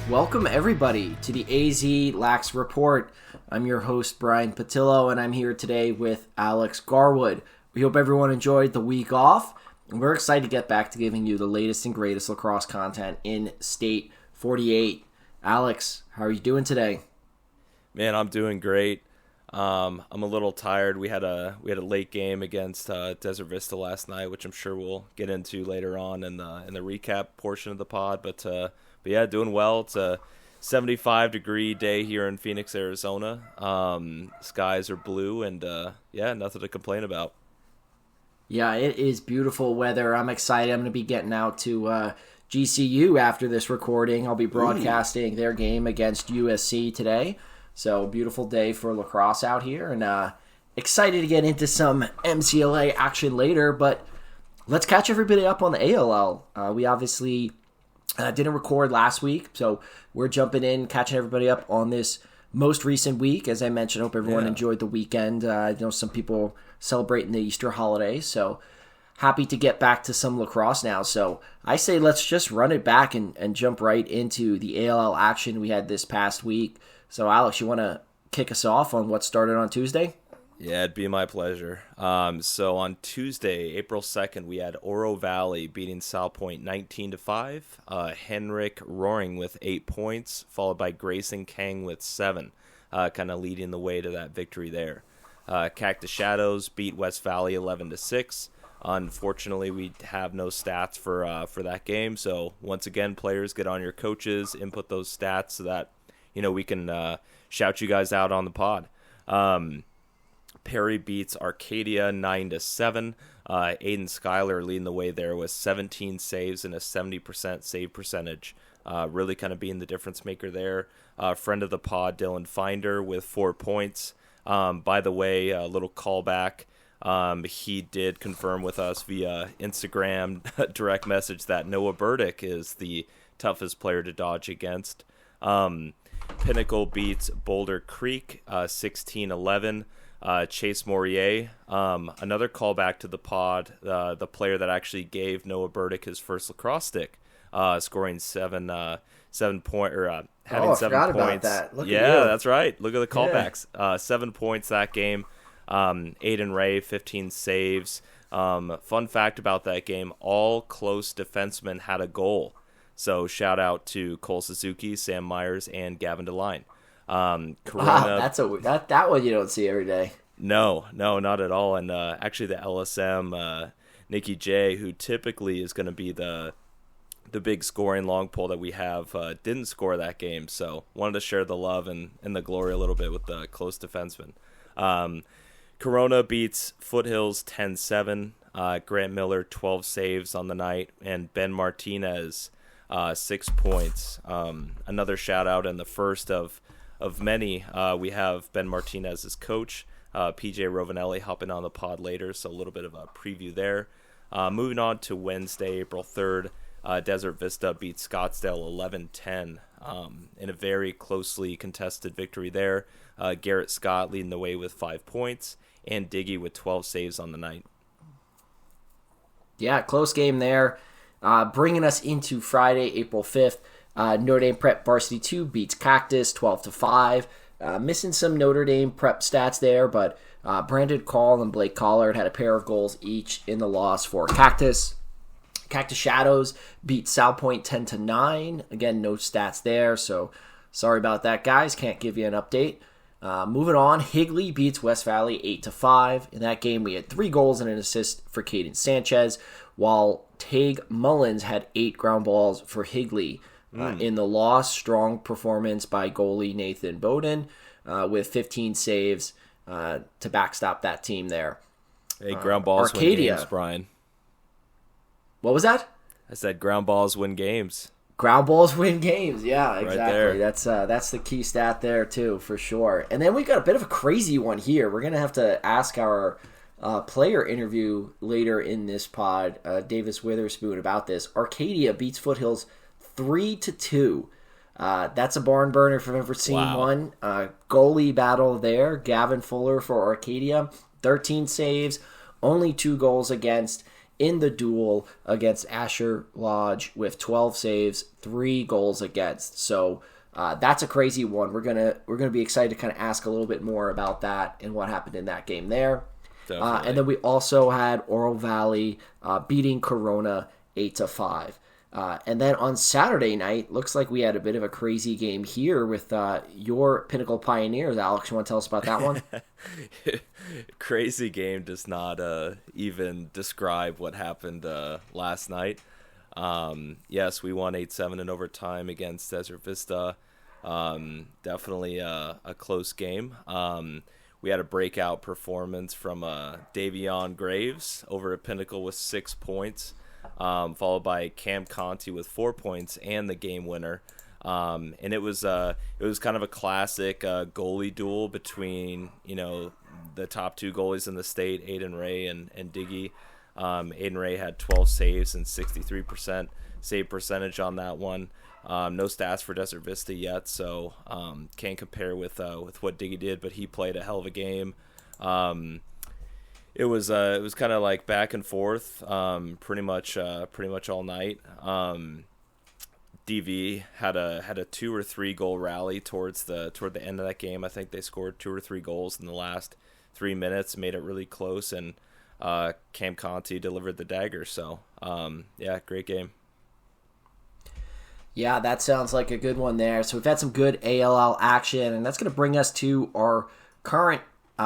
Welcome everybody to the AZ Lax Report. I'm your host Brian Patillo and I'm here today with Alex Garwood. We hope everyone enjoyed the week off and we're excited to get back to giving you the latest and greatest lacrosse content in State 48. Alex, how are you doing today? Man, I'm doing great. I'm a little tired. We had a late game against Desert Vista last night, which I'm sure we'll get into later on in the recap portion of the pod. But yeah, doing well. It's a 75-degree day here in Phoenix, Arizona. Skies are blue, and yeah, nothing to complain about. Yeah, it is beautiful weather. I'm excited. I'm going to be getting out to GCU after this recording. I'll be broadcasting their game against USC today. So, beautiful day for lacrosse out here, and excited to get into some MCLA action later, but let's catch everybody up on the ALL. We obviously didn't record last week, so we're jumping in, catching everybody up on this most recent week. As I mentioned, I hope everyone enjoyed the weekend. I know some people celebrating the Easter holiday, so happy to get back to some lacrosse now. So I say let's just run it back and jump right into the ALL action we had this past week. So, Alex, you want to kick us off on what started on Tuesday? Yeah, it'd be my pleasure. So on Tuesday, April 2nd, we had Oro Valley beating South Point 19-5. Henrik Roaring with 8 points, followed by Grayson Kang with 7, kind of leading the way to that victory there. Cactus Shadows beat West Valley 11-6. Unfortunately, we have no stats for that game. So once again, players, get on your coaches, input those stats so that we can shout you guys out on the pod. Perry beats Arcadia 9-7. Aiden Schuyler leading the way there with 17 saves and a 70% save percentage. Really kind of being the difference maker there. Friend of the pod, Dylan Finder, with 4 points. By the way, a little callback. He did confirm with us via Instagram direct message that Noah Burdick is the toughest player to dodge against. Pinnacle beats Boulder Creek 16-11. Chase Morier, another callback to the pod, the player that actually gave Noah Burdick his first lacrosse stick, scoring 7 point or having 7 points. About that. Look at you. That's right. Look at the callbacks. 7 points that game. Aiden Ray 15 saves. Fun fact about that game: all close defensemen had a goal. So shout out to Cole Suzuki, Sam Myers, and Gavin DeLine. Corona, wow, that one you don't see every day. No, not at all. And actually, the LSM Nikki J, who typically is going to be the big scoring long pole that we have, didn't score that game. So wanted to share the love and the glory a little bit with the close defenseman. Corona beats Foothills 10-7. Grant Miller 12 saves on the night, and Ben Martinez 6 points. Another shout out, and the first of many. We have Ben Martinez as coach, PJ Rovinelli hopping on the pod later, so a little bit of a preview there. Moving on to Wednesday, April 3rd, Desert Vista beat Scottsdale 11-10 in a very closely contested victory there. Garrett Scott leading the way with 5 points, and Diggy with 12 saves on the night. Yeah, close game there. Bringing us into Friday, April 5th. Notre Dame Prep Varsity 2 beats Cactus 12-5. Missing some Notre Dame Prep stats there, but Brandon Call and Blake Collard had a pair of goals each in the loss for Cactus. Cactus Shadows beat South Point 10-9. Again, no stats there, so sorry about that, guys. Can't give you an update. Moving on, Higley beats West Valley 8-5. In that game, we had 3 goals and an assist for Caden Sanchez, while Tage Mullins had 8 ground balls for Higley. In the loss, strong performance by goalie Nathan Bowden with 15 saves to backstop that team there. Hey, ground balls Arcadia. Win games, Brian. What was that? I said ground balls win games. Ground balls win games. Yeah, exactly. Right that's the key stat there too, for sure. And then we got a bit of a crazy one here. We're gonna have to ask our player interview later in this pod, Davis Witherspoon, about this. Arcadia beats Foothills 3-2. That's a barn burner if I've ever seen one. Goalie battle there. Gavin Fuller for Arcadia, 13 saves, only 2 goals against. in the duel against Asher Lodge with 12 saves, 3 goals against. So that's a crazy one. We're gonna be excited to kind of ask a little bit more about that and what happened in that game there. And then we also had Oro Valley beating Corona 8-5. And then on Saturday night, looks like we had a bit of a crazy game here with your Pinnacle Pioneers. Alex, you want to tell us about that one? Crazy game does not even describe what happened last night. Yes, we won 8-7 in overtime against Desert Vista. Definitely a close game. We had a breakout performance from Davion Graves over at Pinnacle with 6 points. Followed by Cam Conti with 4 points and the game winner. And it was kind of a classic goalie duel between the top 2 goalies in the state, Aiden Ray and Diggy. Aiden Ray had 12 saves and 63% save percentage on that one. No stats for Desert Vista yet, so can't compare with what Diggy did, but he played a hell of a game. It was kind of like back and forth, pretty much all night. DV had a 2 or 3 goal rally toward the end of that game. I think they scored 2 or 3 goals in the last 3 minutes, made it really close, and Cam Conti delivered the dagger. So yeah, great game. Yeah, that sounds like a good one there. So we've had some good ALL action, and that's going to bring us to our current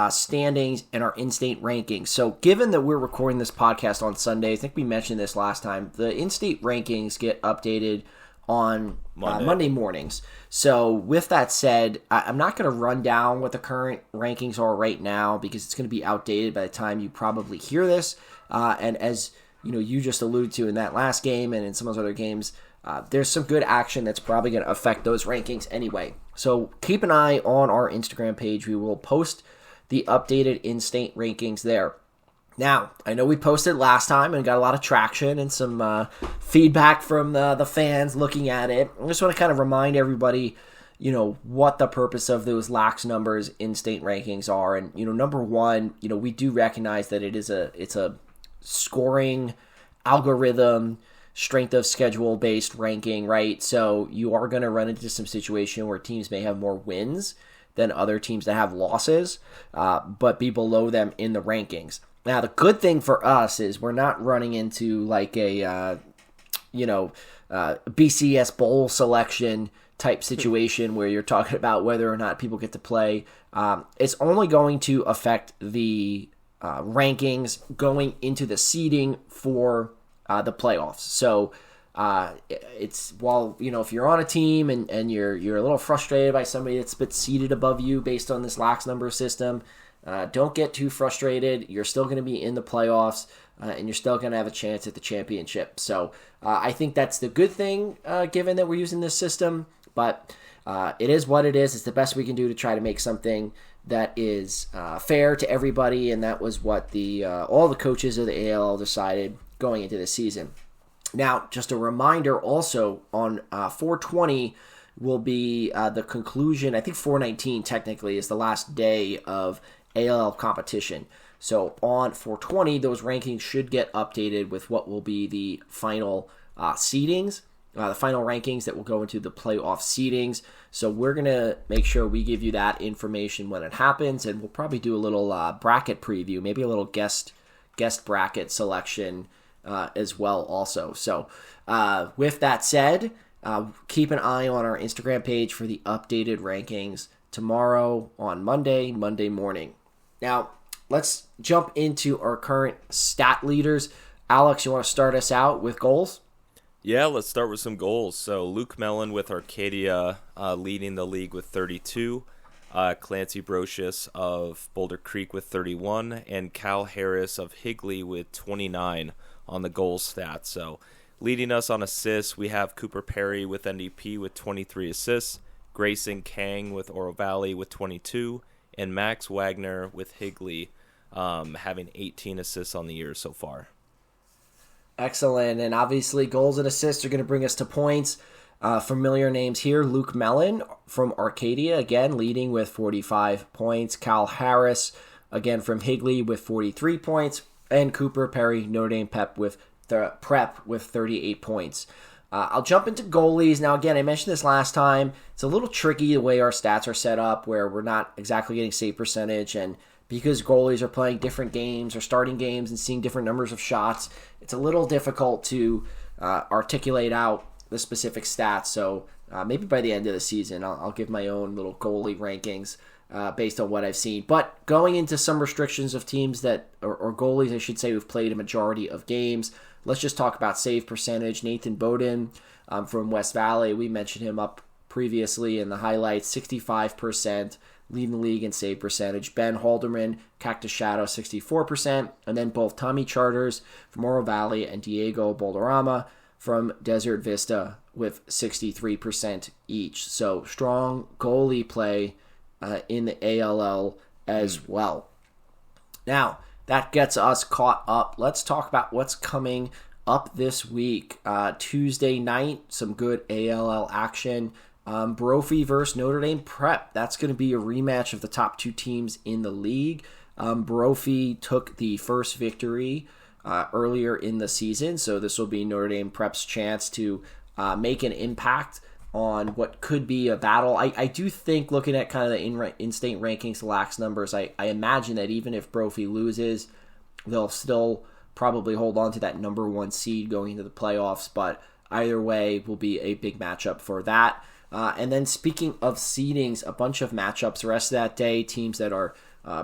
standings and our in-state rankings. So given that we're recording this podcast on Sunday, I think we mentioned this last time, the in-state rankings get updated on Monday mornings. So with that said, I'm not going to run down what the current rankings are right now because it's going to be outdated by the time you probably hear this. And as you just alluded to in that last game and in some of those other games, there's some good action that's probably going to affect those rankings anyway. So keep an eye on our Instagram page. We will post the updated in-state rankings there. Now, I know we posted last time and got a lot of traction and some feedback from the fans looking at it. I just want to kind of remind everybody, what the purpose of those lax numbers in-state rankings are. And, number one, we do recognize that it's a scoring algorithm, strength of schedule based ranking, right? So you are going to run into some situation where teams may have more wins than other teams that have losses, but be below them in the rankings. Now, the good thing for us is we're not running into like a, BCS bowl selection type situation where you're talking about whether or not people get to play. It's only going to affect the rankings going into the seeding for the playoffs. So it's if you're on a team and you're a little frustrated by somebody that's been seated above you based on this lax number system, don't get too frustrated. You're still going to be in the playoffs and you're still going to have a chance at the championship. So I think that's the good thing given that we're using this system, but it is what it is. It's the best we can do to try to make something that is fair to everybody, and that was what all the coaches of the ALL decided going into the season. Now, just a reminder also, on 4/20 will be the conclusion. I think 4/19 technically is the last day of ALL competition. So on 4/20, those rankings should get updated with what will be the final seedings, the final rankings that will go into the playoff seedings. So we're going to make sure we give you that information when it happens, and we'll probably do a little bracket preview, maybe a little guest bracket selection as well also. So with that said, keep an eye on our Instagram page for the updated rankings tomorrow on Monday morning. Now, let's jump into our current stat leaders. Alex, you want to start us out with goals? Yeah, let's start with some goals. So Luke Mellon with Arcadia leading the league with 32. Clancy Brocious of Boulder Creek with 31. And Cal Harris of Higley with 29 on the goal stats. So leading us on assists, we have Cooper Perry with NDP with 23 assists. Grayson Kang with Oro Valley with 22. And Max Wagner with Higley having 18 assists on the year so far. Excellent. And obviously goals and assists are going to bring us to points. Familiar names here. Luke Mellon from Arcadia, again, leading with 45 points. Cal Harris, again, from Higley with 43 points. and Cooper Perry, Notre Dame Prep with 38 points. I'll jump into goalies. Now, again, I mentioned this last time. It's a little tricky the way our stats are set up where we're not exactly getting save percentage. And because goalies are playing different games or starting games and seeing different numbers of shots, it's a little difficult to articulate out the specific stats. So maybe by the end of the season, I'll give my own little goalie rankings based on what I've seen. But going into some restrictions of teams that, or goalies, I should say, who've played a majority of games, let's just talk about save percentage. Nathan Bowden from West Valley, we mentioned him up previously in the highlights, 65%, leading the league in save percentage. Ben Halderman, Cactus Shadow, 64%. And then both Tommy Charters from Oro Valley and Diego Balderrama from Desert Vista with 63% each. So strong goalie play in the ALL as well. Now, that gets us caught up. Let's talk about what's coming up this week. Tuesday night, some good ALL action. Brophy versus Notre Dame Prep. That's going to be a rematch of the top two teams in the league. Brophy took the first victory earlier in the season, so this will be Notre Dame Prep's chance to make an impact on what could be a battle. I do think, looking at kind of the in-state rankings, the lax numbers, I imagine that even if Brophy loses, they'll still probably hold on to that number one seed going into the playoffs, but either way will be a big matchup for that. And then speaking of seedings, a bunch of matchups the rest of that day, teams that are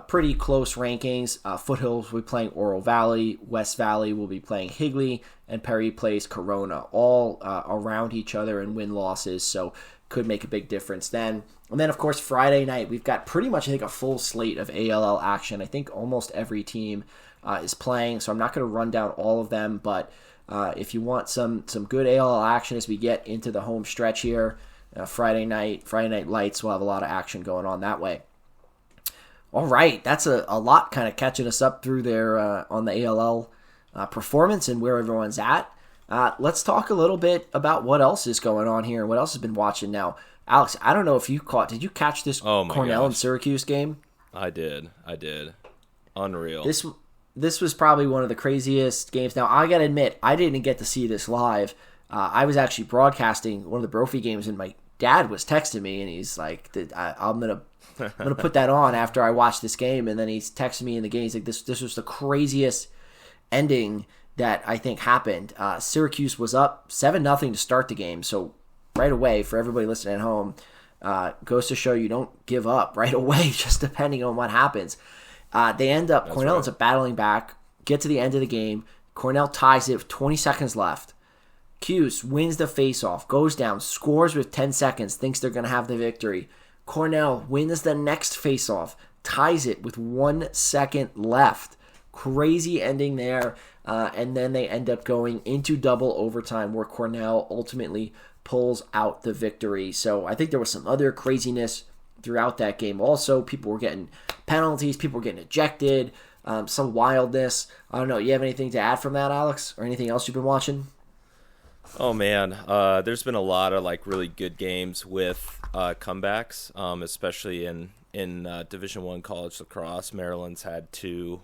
pretty close rankings. Foothills will be playing Oro Valley, West Valley will be playing Higley, and Perry plays Corona, all around each other in win-losses, so could make a big difference then. And then, of course, Friday night, we've got pretty much, I think, a full slate of ALL action. I think almost every team is playing, so I'm not going to run down all of them, but if you want some good ALL action as we get into the home stretch here, Friday night lights will have a lot of action going on that way. All right, that's a lot kind of catching us up through there on the ALL performance and where everyone's at. Let's talk a little bit about what else is going on here and what else has been watching now. Alex, I don't know if did you catch this Cornell and Syracuse game? I did. Unreal. This was probably one of the craziest games. Now, I got to admit, I didn't get to see this live. I was actually broadcasting one of the Brophy games, and my dad was texting me, and he's like, I'm gonna put that on after I watch this game. And then he's texting me in the game. He's like, this was the craziest ending that I think happened. Syracuse was up 7-0 to start the game. So right away, for everybody listening at home, goes to show you don't give up right away, just depending on what happens. They end up, Cornell ends up battling back, get to the end of the game. Cornell ties it with 20 seconds left. Cuse wins the faceoff, goes down, scores with 10 seconds, thinks they're going to have the victory. Cornell wins the next faceoff, ties it with 1 second left. Crazy ending there. And then they end up going into double overtime where Cornell ultimately pulls out the victory. So I think there was some other craziness throughout that game. Also, people were getting penalties, people were getting ejected, some wildness. I don't know. You have anything to add from that, Alex? Or anything else you've been watching? Oh man, there's been a lot of really good games with comebacks, especially in Division I college lacrosse. Maryland's had two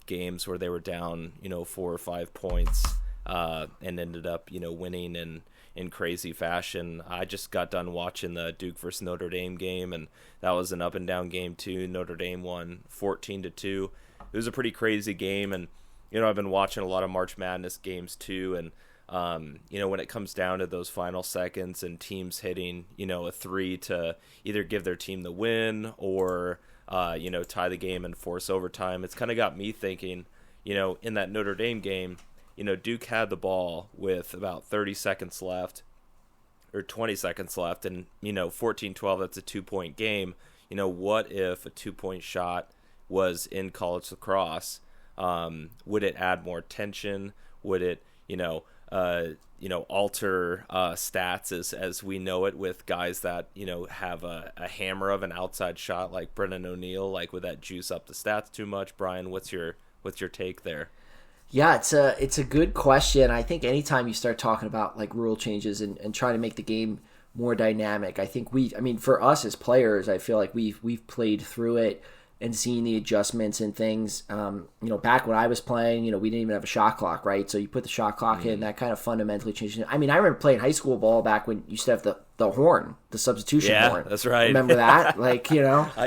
games where they were down 4 or 5 points and ended up winning in crazy fashion. I just got done watching the Duke versus Notre Dame game, and that was an up and down game too. Notre Dame won 14-2. It was a pretty crazy game, and I've been watching a lot of March Madness games too, and when it comes down to those final seconds and teams hitting, a 3 to either give their team the win or, tie the game and force overtime, it's kind of got me thinking, in that Notre Dame game, Duke had the ball with about 30 seconds left or 20 seconds left and, 14-12, that's a 2-point game. What if a 2-point shot was in college lacrosse? Would it add more tension? Would it, alter stats as we know it with guys that have a hammer of an outside shot like Brennan O'Neill? Would that juice up the stats too much? Brian, what's your take there? Yeah, it's a good question. I think anytime you start talking about rule changes and trying to make the game more dynamic, I think for us as players, I feel like we've played through it and seeing the adjustments and things. Back when I was playing, we didn't even have a shot clock, right? So you put the shot clock in, that kind of fundamentally changed it. I mean, I remember playing high school ball back when you used to have the horn, the substitution horn. Yeah, that's right. Remember that? I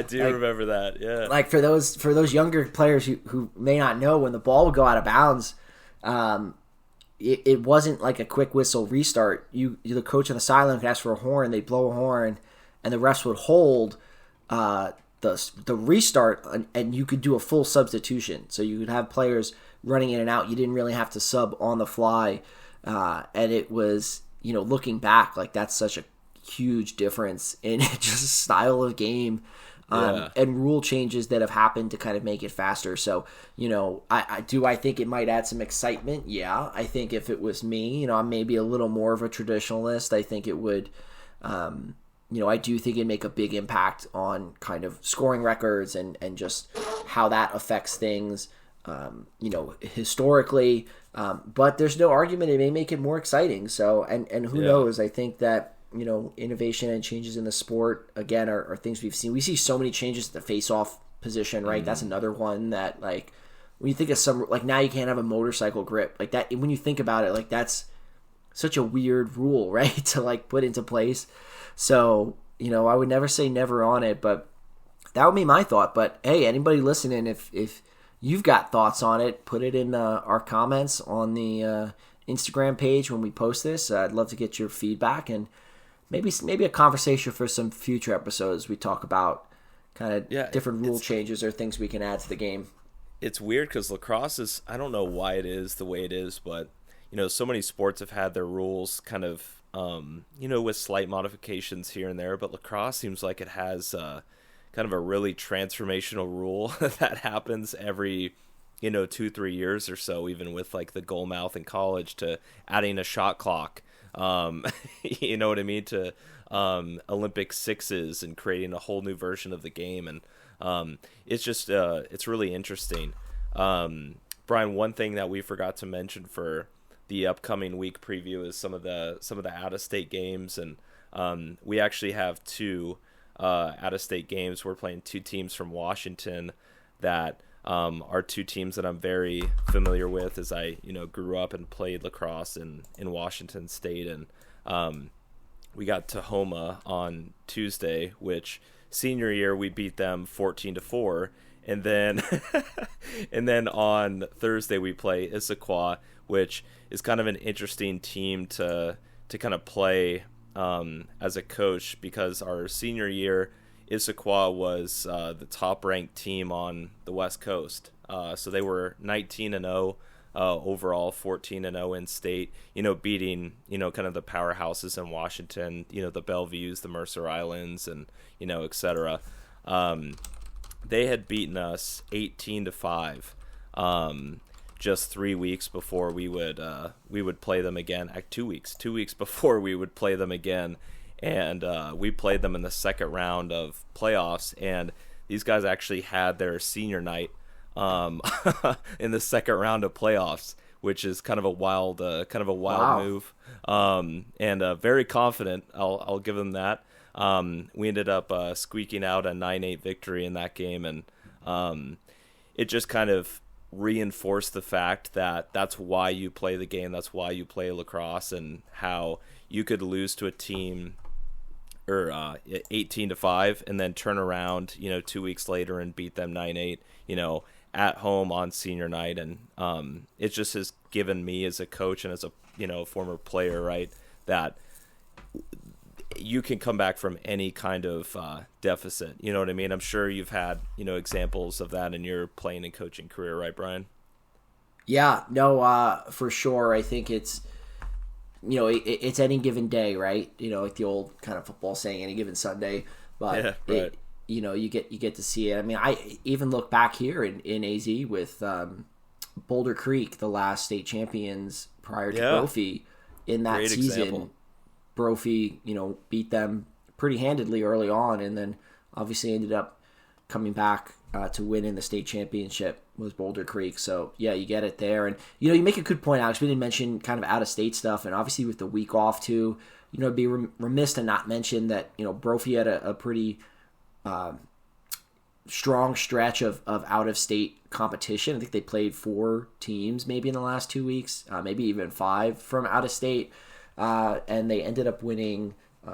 do remember that, yeah. Like for those younger players who may not know, when the ball would go out of bounds, it wasn't like a quick whistle restart. The coach on the sideline could ask for a horn, they'd blow a horn, and the refs would hold the restart, and you could do a full substitution. So you could have players running in and out. You didn't really have to sub on the fly. And it was, looking back, like that's such a huge difference in just style of game and rule changes that have happened to kind of make it faster. So, I think it might add some excitement. Yeah, I think if it was me, I'm maybe a little more of a traditionalist. I think it would, I do think it'd make a big impact on kind of scoring records and just how that affects things, historically. But there's no argument it may make it more exciting. So, and who knows? I think that, innovation and changes in the sport, again, are things we've seen. We see so many changes to the face-off position, right? That's another one that, like, when you think of some, like, now you can't have a motorcycle grip. Like, that, when you think about it, like, that's such a weird rule, right, to, like, put into place. So, I would never say never on it, but that would be my thought. But, hey, anybody listening, if you've got thoughts on it, put it in our comments on the Instagram page when we post this. I'd love to get your feedback and maybe a conversation for some future episodes. We talk about kind of different rule changes or things we can add to the game. It's weird because lacrosse is, I don't know why it is the way it is, but, so many sports have had their rules kind of, with slight modifications here and there, but lacrosse seems like it has kind of a really transformational rule that happens every, 2-3 years or so, even with like the goal mouth in college, to adding a shot clock, you know what I mean, to Olympic sixes and creating a whole new version of the game. And it's just, it's really interesting. Brian, one thing that we forgot to mention for the upcoming week preview is some of the out-of-state games, and we actually have two out-of-state games. We're playing two teams from Washington that are two teams that I'm very familiar with, as I grew up and played lacrosse in Washington State. And we got Tahoma on Tuesday, which senior year we beat them 14-4, and then and then on Thursday we play Issaquah, which is kind of an interesting team to kind of play as a coach, because our senior year, Issaquah was the top-ranked team on the West Coast. So they were 19-0 overall, 14-0 in state, beating, kind of the powerhouses in Washington, the Bellevues, the Mercer Islands, and, et cetera. They had beaten us 18-5. Just 3 weeks before we would play them again. 2 weeks before we would play them again, and we played them in the second round of playoffs. And these guys actually had their senior night in the second round of playoffs, which is kind of a wild Wow. move. And very confident. I'll give them that. We ended up squeaking out a 9-8 victory in that game, and it just kind of reinforce the fact that that's why you play the game, that's why you play lacrosse, and how you could lose to a team or 18-5 and then turn around 2 weeks later and beat them 9-8 at home on senior night. And it just has given me, as a coach and as a former player, right, that you can come back from any kind of deficit. You know what I mean? I'm sure you've had, examples of that in your playing and coaching career, right, Brian? Yeah, no, for sure. I think it's, it's any given day, right? Like the old kind of football saying, any given Sunday. But yeah, right. You get to see it. I mean, I even look back here in AZ with Boulder Creek, the last state champions prior to Brophy in that Great season. example. Brophy, beat them pretty handedly early on, and then obviously ended up coming back to win in the state championship was Boulder Creek. So yeah, you get it there. And you make a good point, Alex. We didn't mention kind of out of state stuff, and obviously with the week off too, it'd be remiss to not mention that Brophy had a pretty strong stretch of out of state competition. I think they played 4 teams maybe in the last 2 weeks, maybe even 5 from out of state, and they ended up winning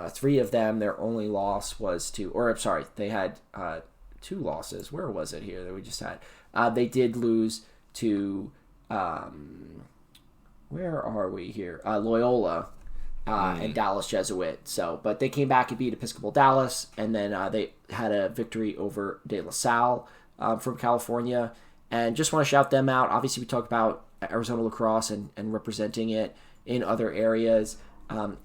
3 of them. Their only loss was they had 2 losses. Where was it here that we just had? They did lose to where are we here? Loyola and Dallas Jesuit. So, but they came back and beat Episcopal Dallas, and then they had a victory over De La Salle from California. And just want to shout them out. Obviously, we talked about Arizona lacrosse and representing it in other areas.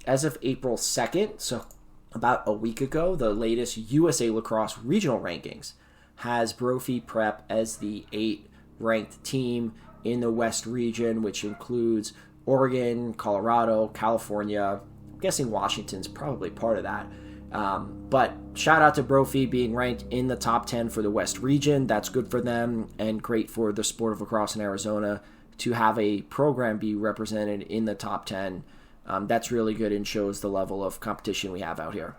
As of April 2nd, so about a week ago, the latest USA Lacrosse regional rankings has Brophy Prep as the 8th ranked team in the West region, which includes Oregon, Colorado, California. I'm guessing Washington's probably part of that. But shout out to Brophy being ranked in the top 10 for the West region. That's good for them and great for the sport of lacrosse in Arizona to have a program be represented in the top 10. That's really good and shows the level of competition we have out here.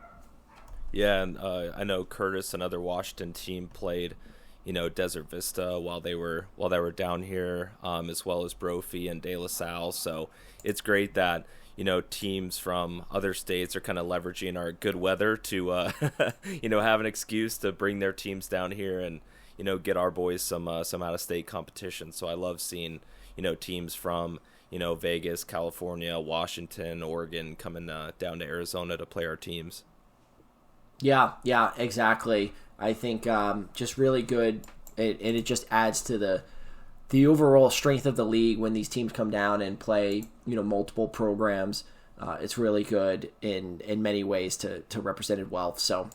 Yeah, and I know Curtis, another Washington team, played, Desert Vista while they were down here, as well as Brophy and De La Salle. So it's great that teams from other states are kind of leveraging our good weather to have an excuse to bring their teams down here and get our boys some out of state competition. So I love seeing teams from Vegas, California, Washington, Oregon coming down to Arizona to play our teams. Yeah, exactly. I think just really good, and it just adds to the overall strength of the league when these teams come down and play multiple programs. It's really good in many ways to represent it well. So,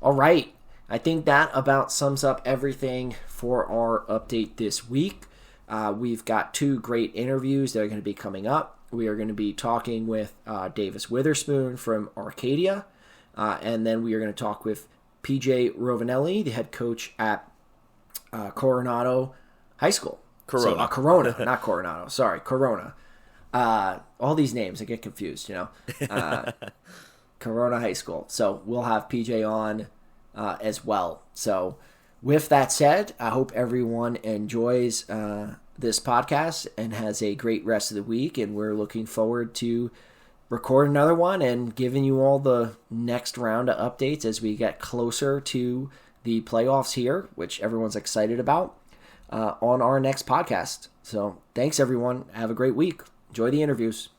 all right, I think that about sums up everything for our update this week. We've got 2 great interviews that are going to be coming up. We are going to be talking with Davis Witherspoon from Arcadia, and then we are going to talk with PJ Rovinelli, the head coach at Coronado High School. Corona. So, Corona, not Coronado. Sorry, Corona. All these names, I get confused, Corona High School. So we'll have PJ on as well. So with that said, I hope everyone enjoys this podcast and has a great rest of the week. And we're looking forward to record another one and giving you all the next round of updates as we get closer to the playoffs here, which everyone's excited about, on our next podcast. So thanks, everyone. Have a great week. Enjoy the interviews.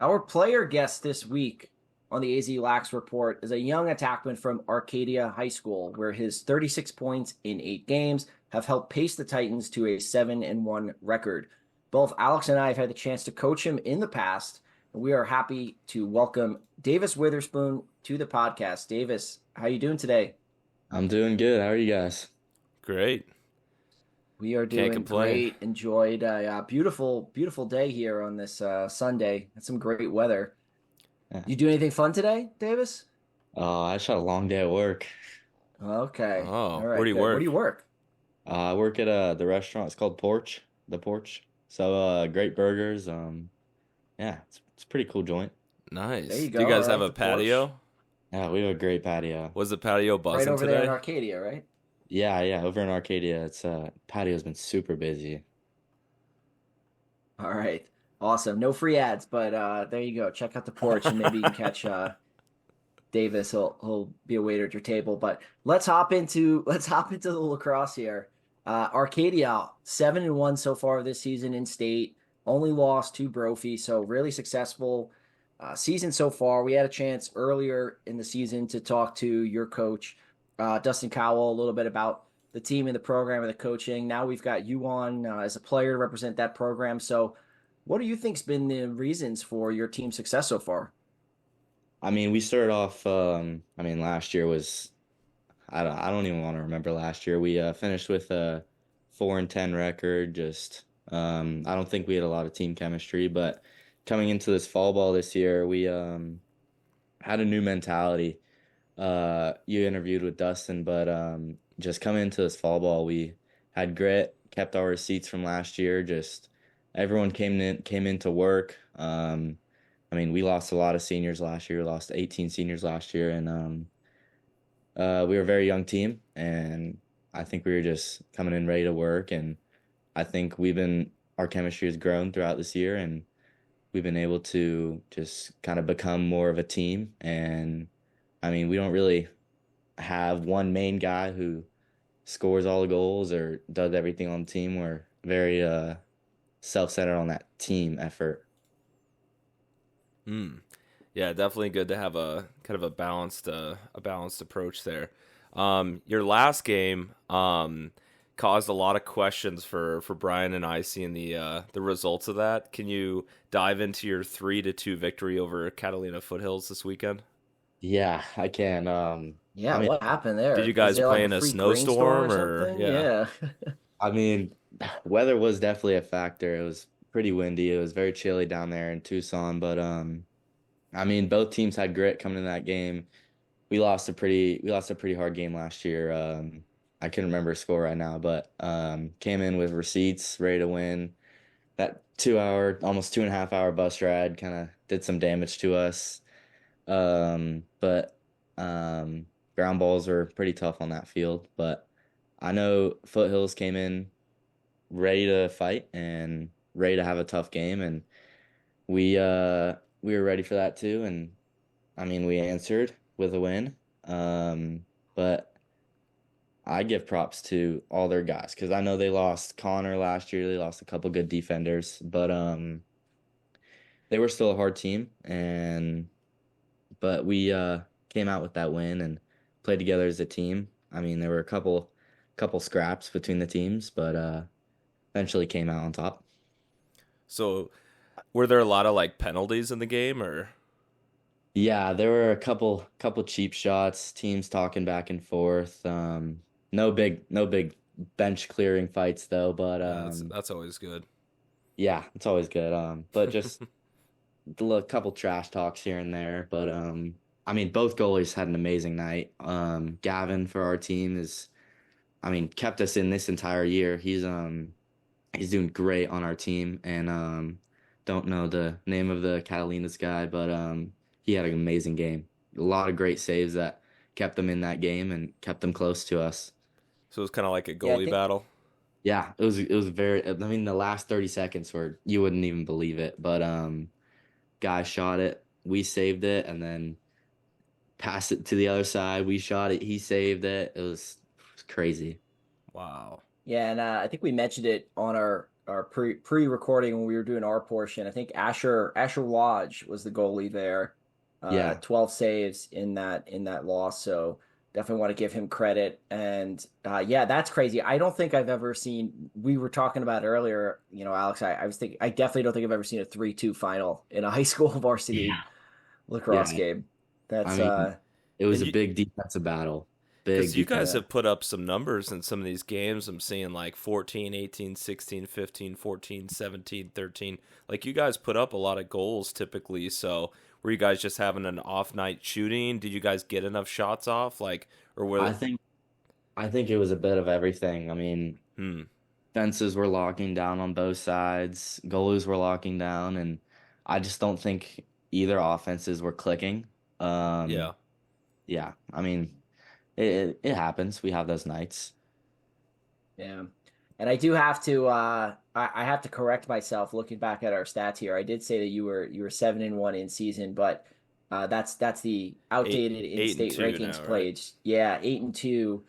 Our player guest this week on the AZ Lax Report is a young attackman from Arcadia High School, where his 36 points in 8 games have helped pace the Titans to a 7-1 record. Both Alex and I have had the chance to coach him in the past, and we are happy to welcome Davis Witherspoon to the podcast. Davis, how you doing today? I'm doing good. How are you guys? Great. We are doing great. Enjoyed a beautiful, beautiful day here on this Sunday. Had some great weather. Yeah. You do anything fun today, Davis? I just had a long day at work. Okay. Oh, all right. Where do you work? Where do you work? I work at the restaurant. It's called The Porch. So great burgers. Yeah, it's a pretty cool joint. Nice. There you go. Do you guys have right, a patio? Yeah, we have a great patio. Was the patio buzzing Right over today? there in Arcadia, right? Yeah, over in Arcadia. It's patio's been super busy. All right. Awesome. No free ads, but there you go. Check out the porch and maybe you can catch Davis. He'll be a waiter at your table. But let's hop into the lacrosse here. Arcadia 7-1 so far this season in state. Only lost to Brophy, so really successful season so far. We had a chance earlier in the season to talk to your coach, Dustin Cowell, a little bit about the team and the program and the coaching. Now we've got you on as a player to represent that program. So what do you think's been the reasons for your team's success so far? I mean, we started off. Last year was. I don't even want to remember last year. We finished with a 4-10 record. Just I don't think we had a lot of team chemistry. But coming into this fall ball this year, we had a new mentality. You interviewed with Dustin, but just coming into this fall ball, we had grit, kept our receipts from last year. Just everyone came in to work. We lost a lot of seniors last year. We lost 18 seniors last year, and we were a very young team, and I think we were just coming in ready to work. And I think our chemistry has grown throughout this year, and we've been able to just kind of become more of a team. And I mean, we don't really have one main guy who scores all the goals or does everything on the team. We're very self-centered on that team effort. Hmm. Yeah, definitely good to have a kind of a balanced approach there. Your last game caused a lot of questions for Brian and I seeing the results of that. Can you dive into your 3-2 victory over Catalina Foothills this weekend? Yeah, I can. Yeah, I mean, what happened Did you there? Was guys it like play a in a freak rainstorm snowstorm or or something? yeah? Yeah. I mean, weather was definitely a factor. It was pretty windy. It was very chilly down there in Tucson, but I mean, both teams had grit coming into that game. We lost a pretty hard game last year. I can't remember a score right now, but came in with receipts, ready to win. That 2 hour, almost 2.5 hour bus ride kind of did some damage to us. But ground balls are pretty tough on that field. But I know Foothills came in ready to fight and ready to have a tough game, and we were ready for that too. And I mean, we answered with a win. But I give props to all their guys because I know they lost Connor last year. They lost a couple good defenders, but they were still a hard team, and but we came out with that win and played together as a team. I mean, there were a couple scraps between the teams, but eventually came out on top. So were there a lot of like penalties in the game or? Yeah, there were a couple cheap shots, teams talking back and forth. No big bench clearing fights though, but That's always good. yeah, it's always good. But just couple trash talks here and there. But I mean, both goalies had an amazing night. Gavin for our team I mean, kept us in this entire year. He's doing great on our team, and don't know the name of the Catalina's guy, but he had an amazing game. A lot of great saves that kept them in that game and kept them close to us. So it was kind of like a Yeah, I goalie think battle. Yeah, it was very. I mean, the last 30 seconds were you wouldn't even believe it, but guy shot it, we saved it, and then passed it to the other side. We shot it, he saved it. It was crazy. Wow. yeah, and I think we mentioned it on our pre-recording when we were doing our portion. I think Asher Lodge was the goalie there. Yeah, 12 saves in that loss. So definitely want to give him credit. And yeah, that's crazy. I don't think I've ever seen. We were talking about earlier, Alex. I was thinking. I definitely don't think I've ever seen a 3-2 final in a high school varsity yeah, lacrosse yeah. game. I That's mean, it was And a you, big defensive battle. Big because you defense. guys yeah. have put up some numbers in some of these games. I'm seeing like 14, 18, 16, 15, 14, 17, 13. Like you guys put up a lot of goals typically. So were you guys just having an off night shooting? Did you guys get enough shots off? Like, or I were, think I think it was a bit of everything. I mean, hmm, fences were locking down on both sides, goalies were locking down, and I just don't think either offenses were clicking. Um, yeah. yeah, I mean, it happens. We have those nights. Yeah. And I do have to I have to correct myself looking back at our stats here. I did say that you were 7-1 in season, but that's the Eight, outdated eight and in-state two rankings now, right? played. Yeah, 8-2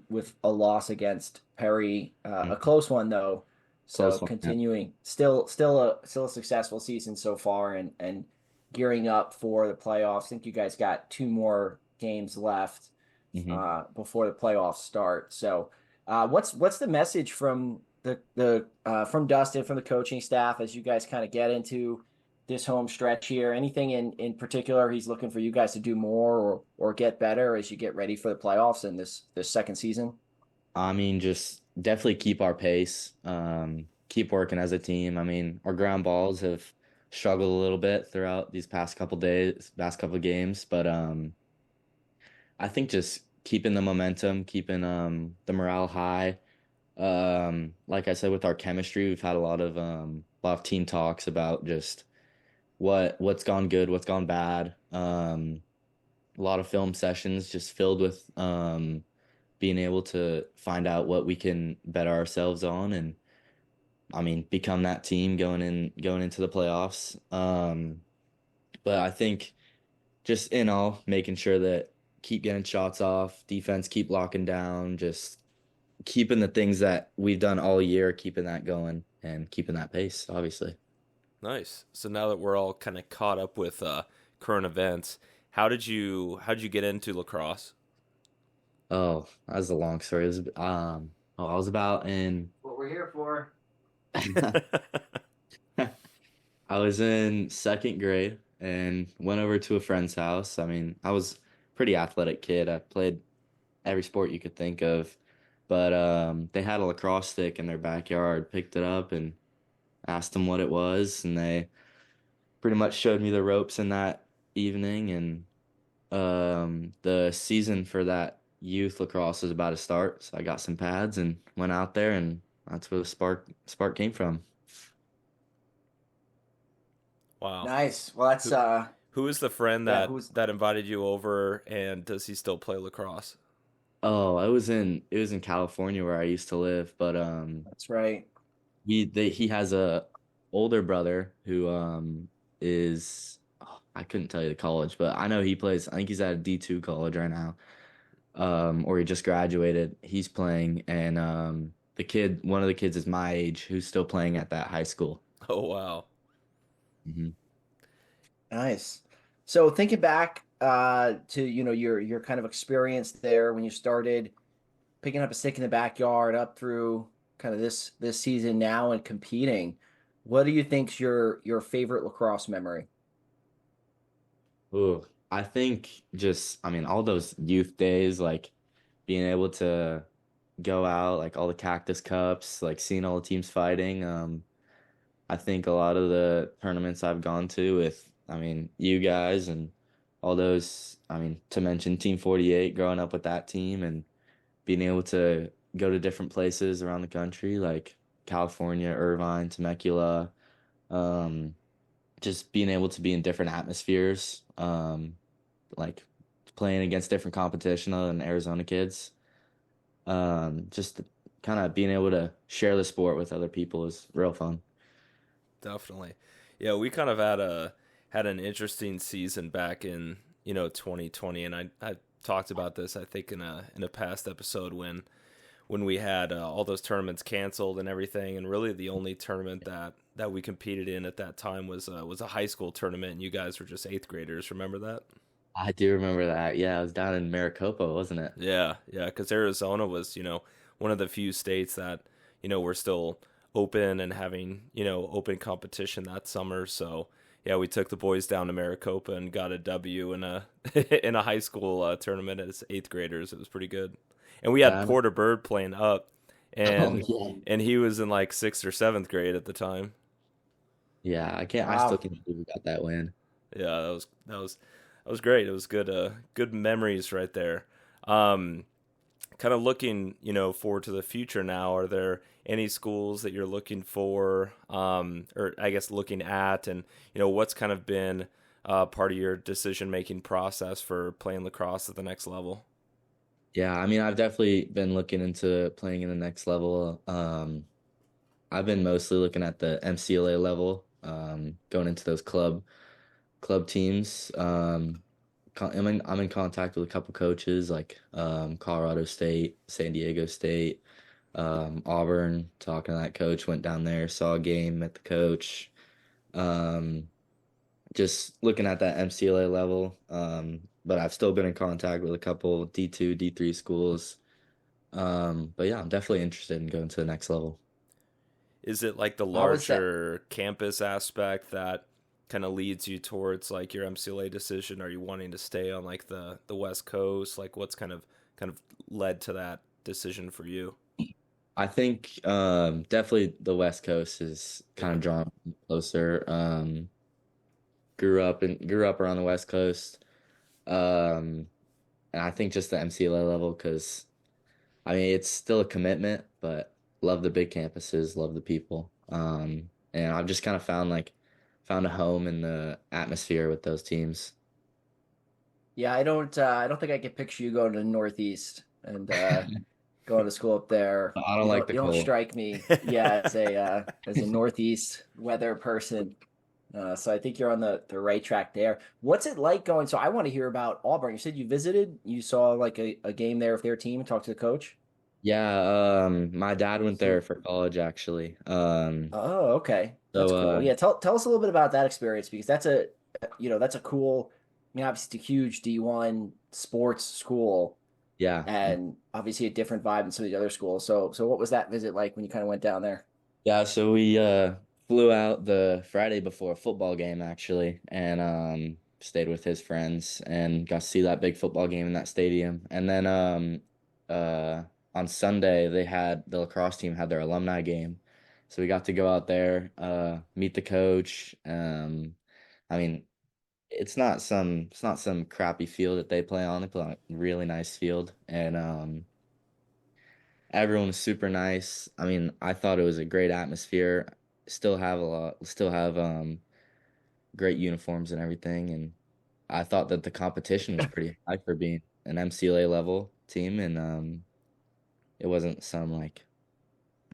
with a loss against Perry, a Mhm. close one though. So Close one. Yeah. continuing still a successful season so far and gearing up for the playoffs. I think you guys got two more games left Hmm. before the playoffs start. So what's the message from the from Dustin, from the coaching staff, as you guys kind of get into this home stretch here? Anything in particular he's looking for you guys to do more or get better as you get ready for the playoffs in this second season? I mean, just definitely keep our pace. Keep working as a team. I mean, our ground balls have struggled a little bit throughout these past couple days, past couple of games, but I think just keeping the momentum, keeping the morale high. Like I said, with our chemistry, we've had a lot of team talks about just what's gone good, what's gone bad. a lot of film sessions just filled with being able to find out what we can better ourselves on and I mean become that team going into the playoffs. But I think just in all, making sure that keep getting shots off, defense keep locking down, just keeping the things that we've done all year, keeping that going and keeping that pace, obviously. Nice. So now that we're all kind of caught up with current events, how did you get into lacrosse? Oh, that was a long story. It was I was about in What we're here for. I was in second grade and went over to a friend's house. I mean, I was a pretty athletic kid. I played every sport you could think of. But they had a lacrosse stick in their backyard, picked it up and asked them what it was, and they pretty much showed me the ropes in that evening. And the season for that youth lacrosse was about to start, so I got some pads and went out there, and that's where the spark came from. Wow. Nice. Well, that's Who who is the friend yeah. that Who's that invited you over, and does he still play lacrosse? Oh, it was in California where I used to live, but that's right. he has a older brother who is oh, I couldn't tell you the college, but I know he plays. I think he's at a D2 college right now, or he just graduated. He's playing, and one of the kids is my age, who's still playing at that high school. Oh wow. Hmm. Nice. So thinking back to your kind of experience there when you started picking up a stick in the backyard up through kind of this season now and competing, what do you think's your favorite lacrosse memory? Ooh, I think just I mean all those youth days, like being able to go out, like all the Cactus Cups, like seeing all the teams fighting. I think a lot of the tournaments I've gone to with, I mean, you guys and all those, I mean, to mention Team 48, growing up with that team and being able to go to different places around the country, like California, Irvine, Temecula, um, just being able to be in different atmospheres, like playing against different competition other than Arizona kids. Just kind of being able to share the sport with other people is real fun. Definitely. Yeah, we kind of had an interesting season back in 2020, and I talked about this I think in a past episode when we had all those tournaments canceled and everything, and really the only tournament that we competed in at that time was a high school tournament, and you guys were just eighth graders. Remember that? I do remember that. Yeah, I was down in Maricopa, wasn't it? Yeah, yeah, because Arizona was, one of the few states that, were still open and having, open competition that summer. So, yeah, we took the boys down to Maricopa and got a W in a in a high school tournament as eighth graders. It was pretty good. And we had Yeah. Porter Bird playing up, Oh and yeah. and he was in like sixth or seventh grade at the time. Yeah, I can't. I still Wow. can't believe we got that win. Yeah, that was great. It was good memories right there. Um, Kind of looking, forward to the future now. Are there any schools that you're looking for, or I guess looking at, and what's kind of been part of your decision making process for playing lacrosse at the next level? Yeah, I mean, I've definitely been looking into playing in the next level. I've been mostly looking at the MCLA level, going into those club teams. I'm in contact with a couple coaches like Colorado State, San Diego State, Auburn. Talking to that coach, went down there, saw a game, met the coach. Um, just looking at that MCLA level. But I've still been in contact with a couple D2, D3 schools. But yeah, I'm definitely interested in going to the next level. Is it like the How was that? larger campus aspect that kind of leads you towards like your MCLA decision? Are you wanting to stay on like the West Coast? Like what's kind of led to that decision for you? I think definitely the West Coast is kind Yeah. of drawn closer. Grew up around the West Coast. Um, and I think just the MCLA level because I mean it's still a commitment, but love the big campuses, love the people. And I've just kind of found a home in the atmosphere with those teams. Yeah, I don't think I could picture you going to the Northeast and going to school up there. I don't like the You don't cold. strike me, yeah, as a Northeast weather person. So I think you're on the right track there. What's it like going? So I want to hear about Auburn. You said you visited, you saw like a game there with their team and talked to the coach. Yeah, my dad went there So, for college actually. oh, okay, that's So cool. Yeah, tell us a little bit about that experience because that's a cool. I mean, obviously, it's a huge D1 sports school yeah. and obviously a different vibe than some of the other schools. So what was that visit like when you kind of went down there? Yeah, so we flew out the Friday before a football game actually, and stayed with his friends and got to see that big football game in that stadium. And then uh on Sunday the lacrosse team had their alumni game. So we got to go out there, meet the coach. I mean, it's not some crappy field that they play on. They play on a really nice field, and everyone was super nice. I mean, I thought it was a great atmosphere. Still have great uniforms and everything, and I thought that the competition was pretty high for being an MCLA level team, and it wasn't some like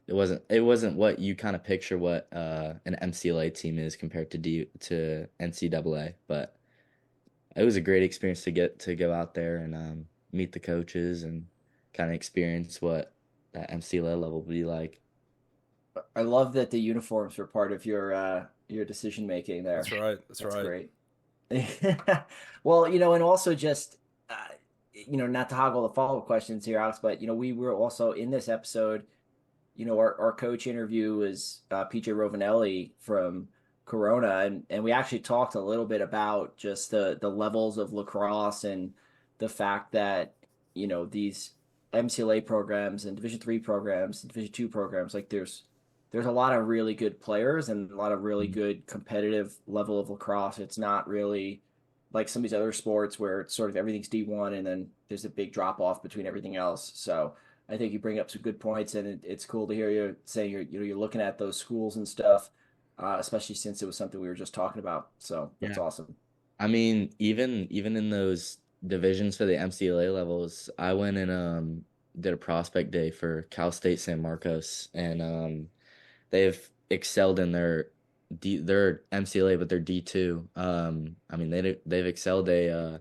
it wasn't what you kind of picture what an MCLA team is compared to NCAA, but it was a great experience to get to go out there and meet the coaches and kind of experience what that MCLA level would be like. I love that the uniforms were part of your decision making That's there. right. That's That's right. great. Well, and also just not to hoggle the follow-up questions here, Alex, but we were also in this episode. Our coach interview was PJ Rovinelli from Corona, and we actually talked a little bit about just the levels of lacrosse and the fact that these MCLA programs and Division 3 programs, Division 2 programs, like there's a lot of really good players and a lot of really good competitive level of lacrosse. It's not really like some of these other sports where it's sort of everything's D1 and then there's a big drop off between everything else. So I think you bring up some good points, and it's cool to hear you saying you're looking at those schools and stuff, especially since it was something we were just talking about. So that's Yeah. awesome. I mean, even in those divisions for the MCLA levels, I went and did a prospect day for Cal State San Marcos, and they've excelled in their MCLA, but they're D2. I mean they've excelled. They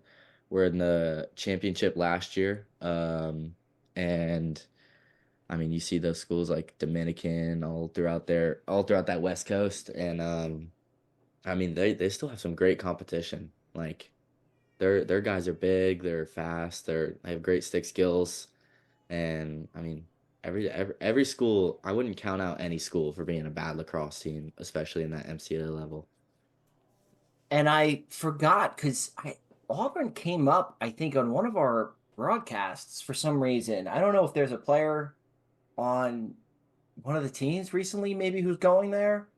were in the championship last year, and I mean you see those schools like Dominican all throughout that West Coast, and I mean they still have some great competition. Like their guys are big, they're fast, they have great stick skills, and I mean every school, I wouldn't count out any school for being a bad lacrosse team, especially in that MCAA level. And I forgot because I Auburn came up, I think, on one of our broadcasts for some reason. I don't know if there's a player on one of the teams recently, maybe who's going there,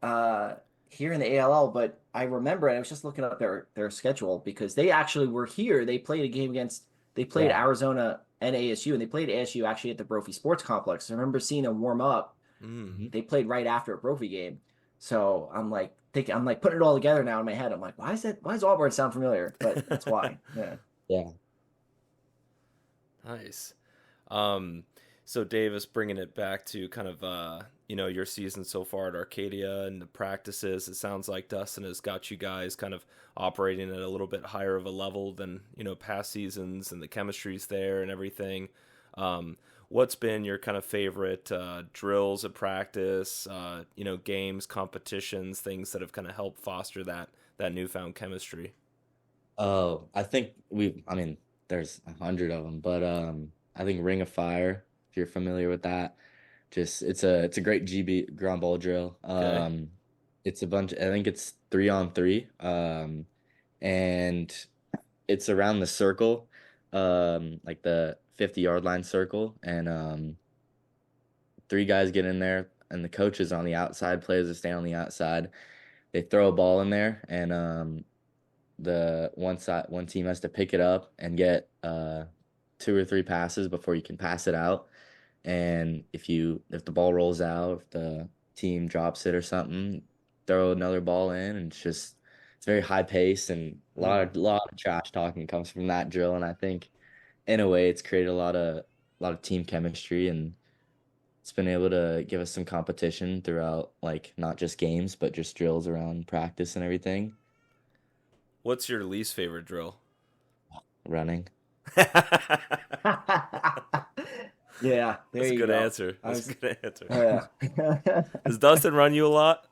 uh, here in the ALL. But I remember, and I was just looking up their schedule because they actually were here. They played Yeah. Arizona and ASU, and they played ASU actually at the Brophy Sports Complex. I remember seeing them warm up. Mm. Mhm. They played right after a Brophy game, so I'm like putting it all together now in my head. I'm like, why is that? Why does Auburn sound familiar? But that's why. Yeah. Yeah. Nice. Um, so Davis, bringing it back to kind of your season so far at Arcadia and the practices, it sounds like Dustin has got you guys kind of operating at a little bit higher of a level than past seasons, and the chemistry's there and everything. Um, what's been your kind of favorite drills at practice? Games, competitions, things that have kind of helped foster that newfound chemistry. Oh, I mean, there's 100 of them, but I think Ring of Fire, if you're familiar with that, just it's a great GB ground ball drill. Okay. It's a bunch. I think it's 3-on-3. And it's around the circle, like the 50-yard line circle, and three guys get in there, and the coach is on the outside. Players that stay on the outside. They throw a ball in there, and the one team has to pick it up and get two or three passes before you can pass it out. And if the ball rolls out, if the team drops it or something, throw another ball in, and it's very high paced and a lot of trash talking comes from that drill. And I think in a way it's created a lot of team chemistry, and it's been able to give us some competition throughout, like not just games but just drills around practice and everything. What's your least favorite drill? Running. Yeah, there That's a you good go. answer. I That's a was, good answer. yeah. Does Dustin run you a lot?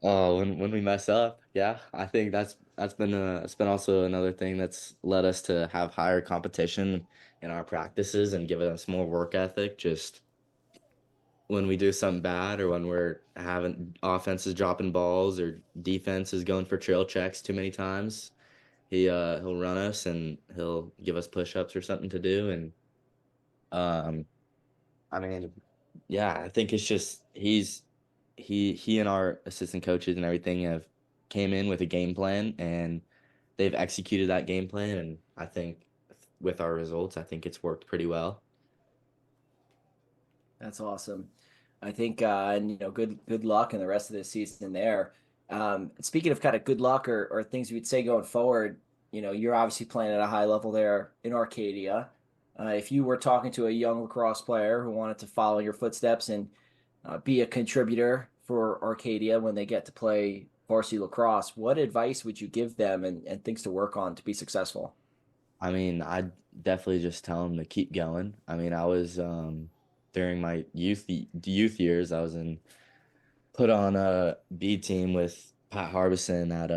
Oh, when we mess up, yeah, I think that's been also another thing that's led us to have higher competition in our practices and given us more work ethic. Just when we do something bad, or when we're having offenses dropping balls or defense is going for trail checks too many times, he'll run us and he'll give us push-ups or something to do. And um I mean, yeah, I think it's just he and our assistant coaches and everything have came in with a game plan, and they've executed that game plan, and I think with our results, I think it's worked pretty well. That's awesome. I think, and good luck in the rest of the season there. Speaking of kind of good luck or things you'd say going forward, you're obviously playing at a high level there in Arcadia. If you were talking to a young lacrosse player who wanted to follow your footsteps and be a contributor for Arcadia when they get to play varsity lacrosse, what advice would you give them and things to work on to be successful? I mean, I definitely just tell them to keep going. I mean, I was during my youth years, I was in put on a B team with Pat Harbison at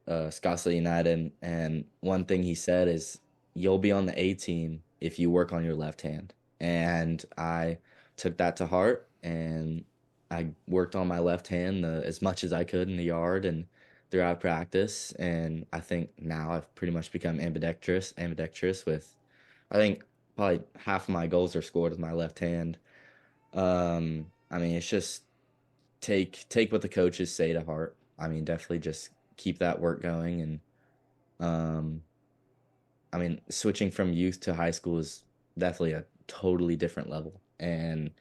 Scottsdale United, and one thing he said is, "You'll be on the A team if you work on your left hand." And I took that to heart, and I worked on my left hand as much as I could in the yard and throughout practice. And I think now I've pretty much become ambidextrous with, I think probably half of my goals are scored with my left hand. I mean, it's just take what the coaches say to heart. I mean, definitely just keep that work going. And um, I mean, switching from youth to high school is definitely a totally different level, and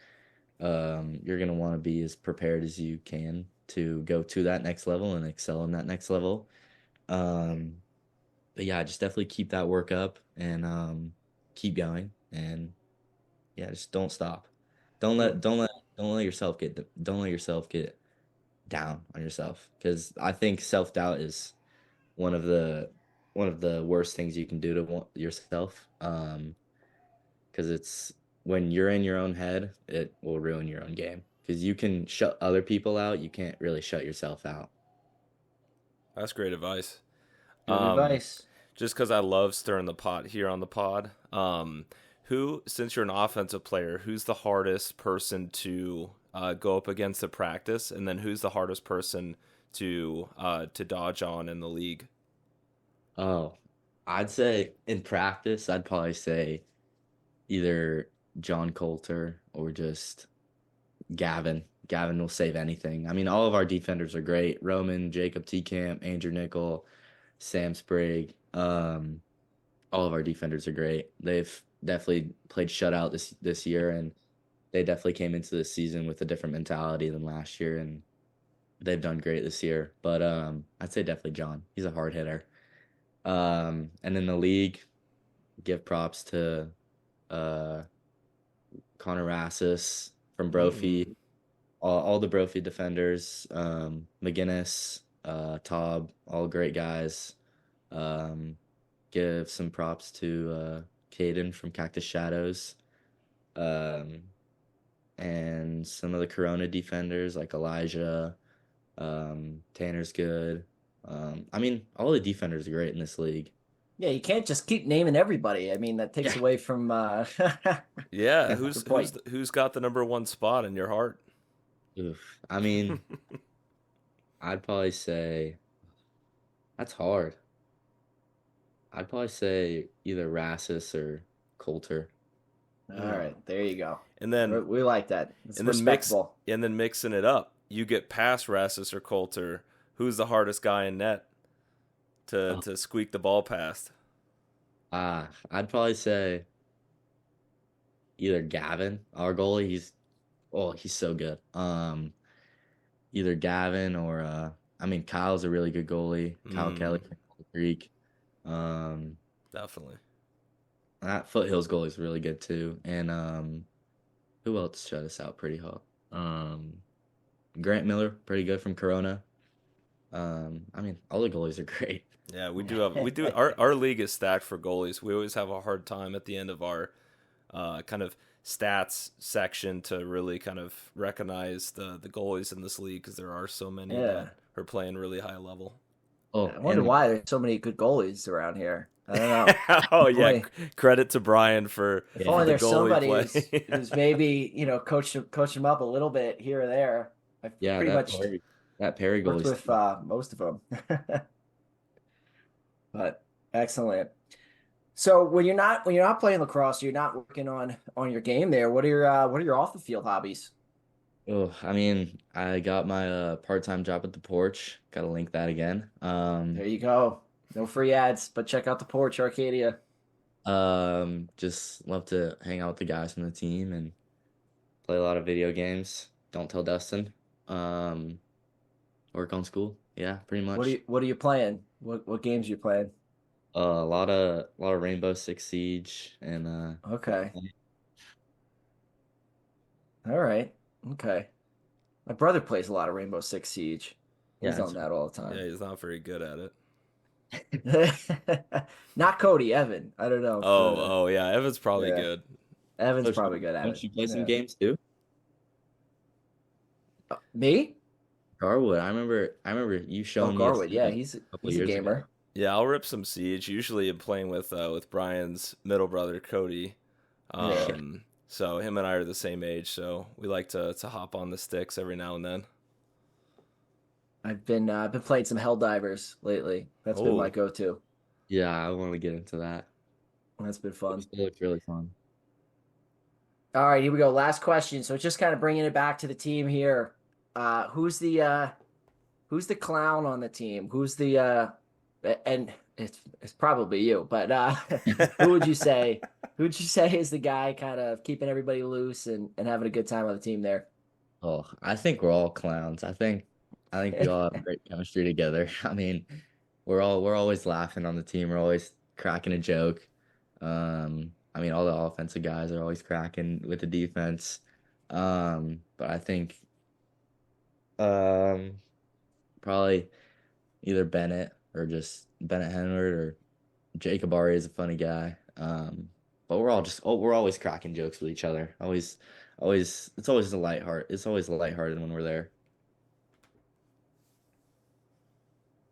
you're gonna want to be as prepared as you can to go to that next level and excel in that next level. Um, but yeah, just definitely keep that work up, and keep going, and yeah, just don't stop. Don't let don't let don't let yourself get down on yourself, because I think self-doubt is one of the one of the worst things you can do to yourself, because it's when you're in your own head, it will ruin your own game, because you can shut other people out, you can't really shut yourself out. That's great advice. Good Um, advice. just because I love stirring the pot here on the pod. Since you're an offensive player, who's the hardest person to go up against at practice, and then who's the hardest person to dodge on in the league? Oh, I'd say in practice, I'd probably say either John Coulter or just Gavin. Gavin will save anything. I mean, all of our defenders are great. Roman, Jacob T. Camp, Andrew Nickel, Sam Sprague. All of our defenders are great. They've definitely played shutout this year, and they definitely came into the season with a different mentality than last year, and they've done great this year. But I'd say definitely John. He's a hard hitter. And in the league, give props to uh, Connor Rassis from Mm. Brophy, all the Brophy defenders, McGinnis, Taub, all great guys. Um, give some props to Caden from Cactus Shadows, um, and some of the Corona defenders like Elijah, Tanner's good. I mean, all the defenders are great in this league. Yeah, you can't just keep naming everybody. I mean, that takes Yeah. away from Yeah, the point. who's got the number one spot in your heart? Oof. I mean, I'd probably say that's hard. I'd probably say either Rassus or Coulter. All Hmm. right, there you go. And then We like that. It's and then mix respectable. and then mixing it up. You get past Rassus or Coulter. Who's the hardest guy in net Oh, to squeak the ball past? I'd probably say either Gavin, our goalie. He's so good. Either Gavin or I mean, Kyle's a really good goalie. Kyle Kelly from Cold Creek. Definitely. That Foothills goalie is really good too. And who else shut us out pretty hard? Grant Miller, pretty good from Corona. I mean, all the goalies are great. Yeah, our league is stacked for goalies. We always have a hard time at the end of our kind of stats section to really kind of recognize the goalies in this league because there are so many that are playing really high level. Oh, I wonder why there's so many good goalies around here. I don't know. Oh yeah, credit to Brian for if only there's somebody play. who's maybe coach them up a little bit here or there. Yeah, pretty much that Perry goalie with most of them. But excellent. So when you're not playing lacrosse, you're not working on your game there. What are your off the field hobbies? Oh, I mean, I got my part-time job at the Porch. Got to link that again. There you go. No free ads, but check out the Porch, Arcadia. Just love to hang out with the guys from the team and play a lot of video games. Don't tell Dustin. Work on school. Yeah, pretty much. What are you playing? What games are you playing? A lot of Rainbow Six Siege and Okay. All right. Okay. My brother plays a lot of Rainbow Six Siege. He's on that all the time. Yeah, he's not very good at it. Not Cody, Evan. I don't know. Oh yeah, Evan's probably good. Evan's probably good at it. Don't you play some games too? Me? Garwood. I remember you showing me. Garwood, yeah, he's a gamer. Ago. Yeah, I'll rip some Siege. Usually I'm playing with Brian's middle brother, Cody. So him and I are the same age, so we like to hop on the sticks every now and then. I've been playing some Helldivers lately. That's been my go-to. Yeah, I want to get into that. That's been fun. It looks really fun. All right, here we go. Last question. So just kind of bringing it back to the team here. Who's the clown on the team? Who's the and it's probably you, but who would you say is the guy kind of keeping everybody loose and having a good time on the team there? Oh, I think we're all clowns. I think we all have great chemistry together. I mean, we're always laughing on the team. We're always cracking a joke. I mean, all the offensive guys are always cracking with the defense. But I think probably either Bennett or just Bennett Henward or Jacob Ari is a funny guy. But we're always cracking jokes with each other. Always it's always lighthearted when we're there.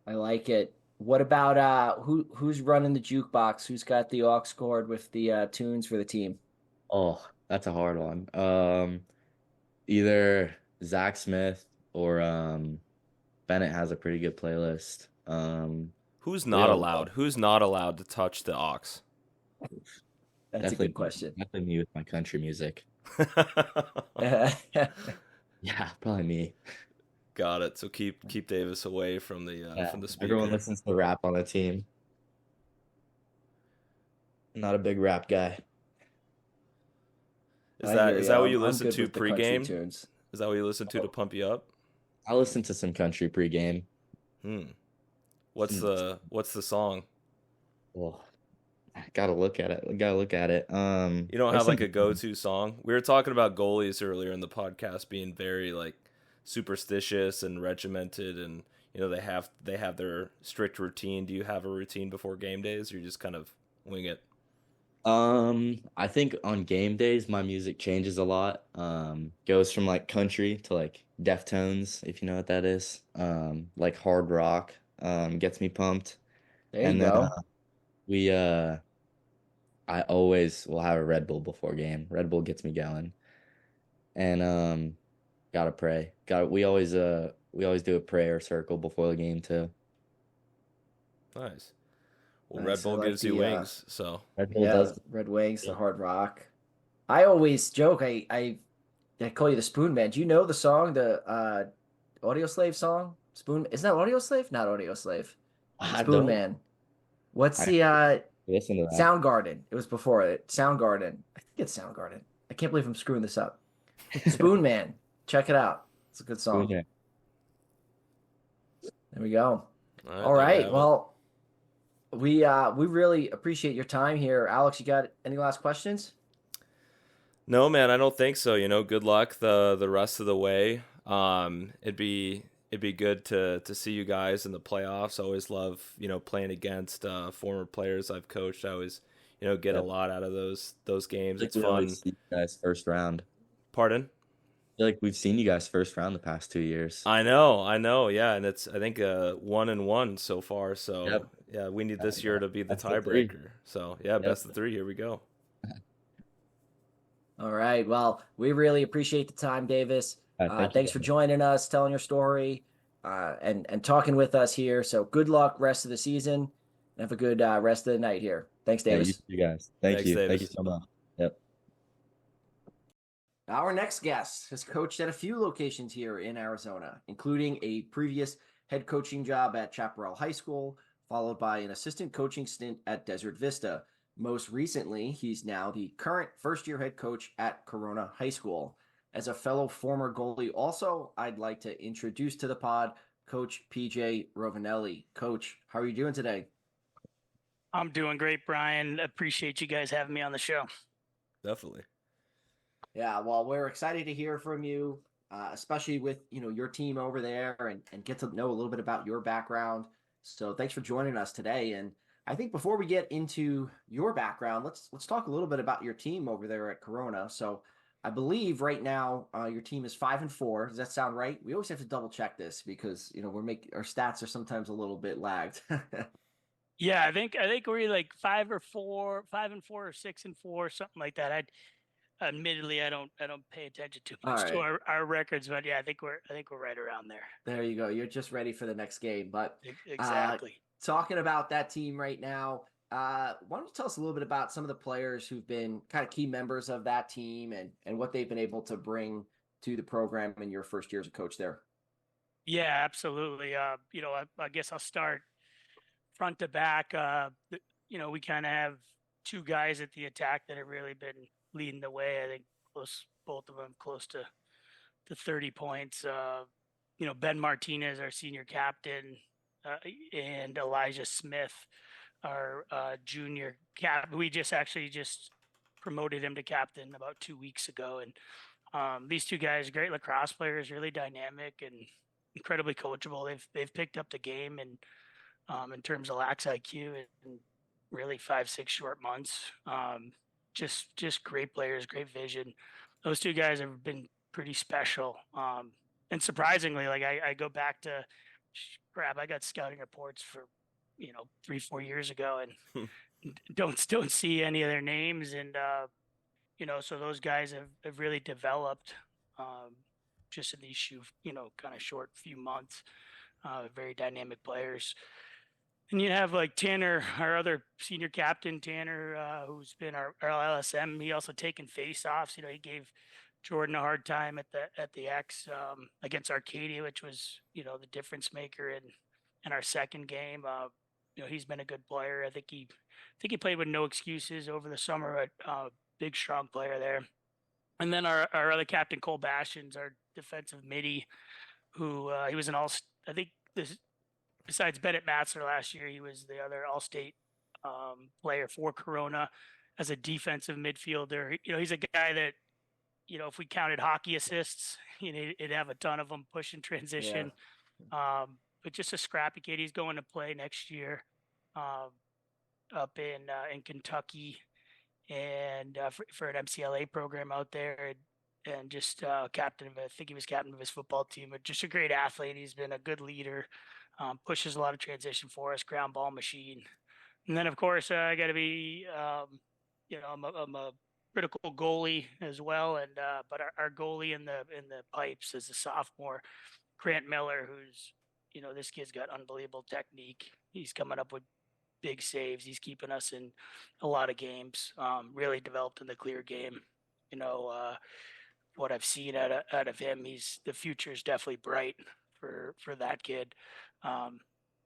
I like it. What about who's running the jukebox? Who's got the aux cord with the tunes for the team? Oh, that's a hard one. Either Zach Smith or Bennett has a pretty good playlist. Who's not allowed? Who's not allowed to touch the aux? That's a good question. Definitely me with my country music. Yeah, probably me. Got it. So keep Davis away from the speaker. Everyone listens to rap on the team. Not a big rap guy. Is that what you listen to pregame? Is that what you listen to pump you up? I listen to some country pregame. What's the song? Well, I gotta look at it. You don't have like a go-to song? We were talking about goalies earlier in the podcast being very like superstitious and regimented, and they have their strict routine. Do you have a routine before game days, or you just kind of wing it? I think on game days my music changes a lot. Goes from like country to like Deftones, if you know what that is. Like hard rock. Gets me pumped. There you go. I always will have a Red Bull before game. Red Bull gets me going. And gotta pray. We always do a prayer circle before the game too. Nice. Well, Red Bull gives you wings, so Red Bull does. Red Wings, the hard rock. I always joke. I call you the Spoon Man. Do you know the song, the Audio Slave song? Spoon, isn't that Audio Slave? Not Audio Slave. Spoon Man. What's the listen to that. Soundgarden? It was before it. Soundgarden. I think it's Soundgarden. I can't believe I'm screwing this up. Spoon Man. Check it out. It's a good song. There we go. All right, All there you right. have it. Well, we really appreciate your time here. Alex, you got any last questions? No, man, I don't think so. Good luck the rest of the way. It'd be good to see you guys in the playoffs. I always love playing against former players I've coached. I always get a Yep. lot out of those games. Like It's we always fun. see you guys first round. Pardon? I feel like we've seen you guys first round the past 2 years. I know, yeah, and it's I think 1-1 so far. So Yep. yeah, we need this year to be the That's the three. tiebreaker. So yeah, Yep. best of three. Here we go. All right. Well, we really appreciate the time, Davis. Thank you Thanks for guys. joining us, telling your story, and talking with us here. So good luck rest of the season. Have a good rest of the night here. Thanks, Yeah, you Davis. too, guys. Thank Thanks, you. Thank you Davis. so much. Yep. Our next guest has coached at a few locations here in Arizona, including a previous head coaching job at Chaparral High School, followed by an assistant coaching stint at Desert Vista. Most recently, he's now the current first-year head coach at Corona High School. As a fellow former goalie, also, I'd like to introduce to the pod Coach PJ Rovinelli. Coach, how are you doing today? I'm doing great, Brian. Appreciate you guys having me on the show. Definitely. Yeah, well, we're excited to hear from you, especially with your team over there, and get to know a little bit about your background. So thanks for joining us today. And I think before we get into your background, let's talk a little bit about your team over there at Corona. So I believe right now your team is 5-4. Does that sound right? We always have to double check this because our stats are sometimes a little bit lagged. Yeah, I think we're like 5-4, 5-4, or 6-4, something like that. Admittedly, I don't pay attention too All much to right. our records, but yeah, I think we're right around there. There you go. You're just ready for the next game. But uh, Exactly. talking about that team right now, why don't you tell us a little bit about some of the players who've been kind of key members of that team and what they've been able to bring to the program in your first year as a coach there? Yeah, absolutely. I guess I'll start front to back. We kind of have two guys at the attack that have really been leading the way. I think both of them close to 30 points. Ben Martinez, our senior captain, and Elijah Smith, our junior cap. We just promoted him to captain about 2 weeks ago, and these two guys, great lacrosse players, really dynamic and incredibly coachable. They've picked up the game and in terms of lax IQ in really 5-6 short months. Just great players, great vision. Those two guys have been pretty special. And surprisingly, like I go back to crap, I got scouting reports for 3-4 years ago and don't see any of their names. And so those guys have really developed just in these kind of short few months. Very dynamic players. And you have like Tanner, our other senior captain, Tanner, who's been our LSM. He also taken face-offs. He gave Jordan a hard time at the X against Arcadia, which was the difference maker in our second game. He's been a good player. I think he played with no excuses over the summer. Big strong player there. And then our other captain, Cole Bastions, our defensive midi, who he was an all. I think this besides Bennett Matzler last year, he was the other all-state player for Corona as a defensive midfielder. He's a guy that, if we counted hockey assists, he'd have a ton of them pushing Yeah. transition. But just a scrappy kid. He's going to play next year up in Kentucky and for an MCLA program out there. And just captain of, I think he was captain of his football team, but just a great athlete. He's been a good leader. Pushes a lot of transition for us, ground ball machine. And then, of course, I got to be, I'm a critical goalie as well. And but our goalie in the pipes is a sophomore, Grant Miller, who's this kid's got unbelievable technique. He's coming up with big saves. He's keeping us in a lot of games. Really developed in the clear game. What I've seen out of him, the future is definitely bright for that kid.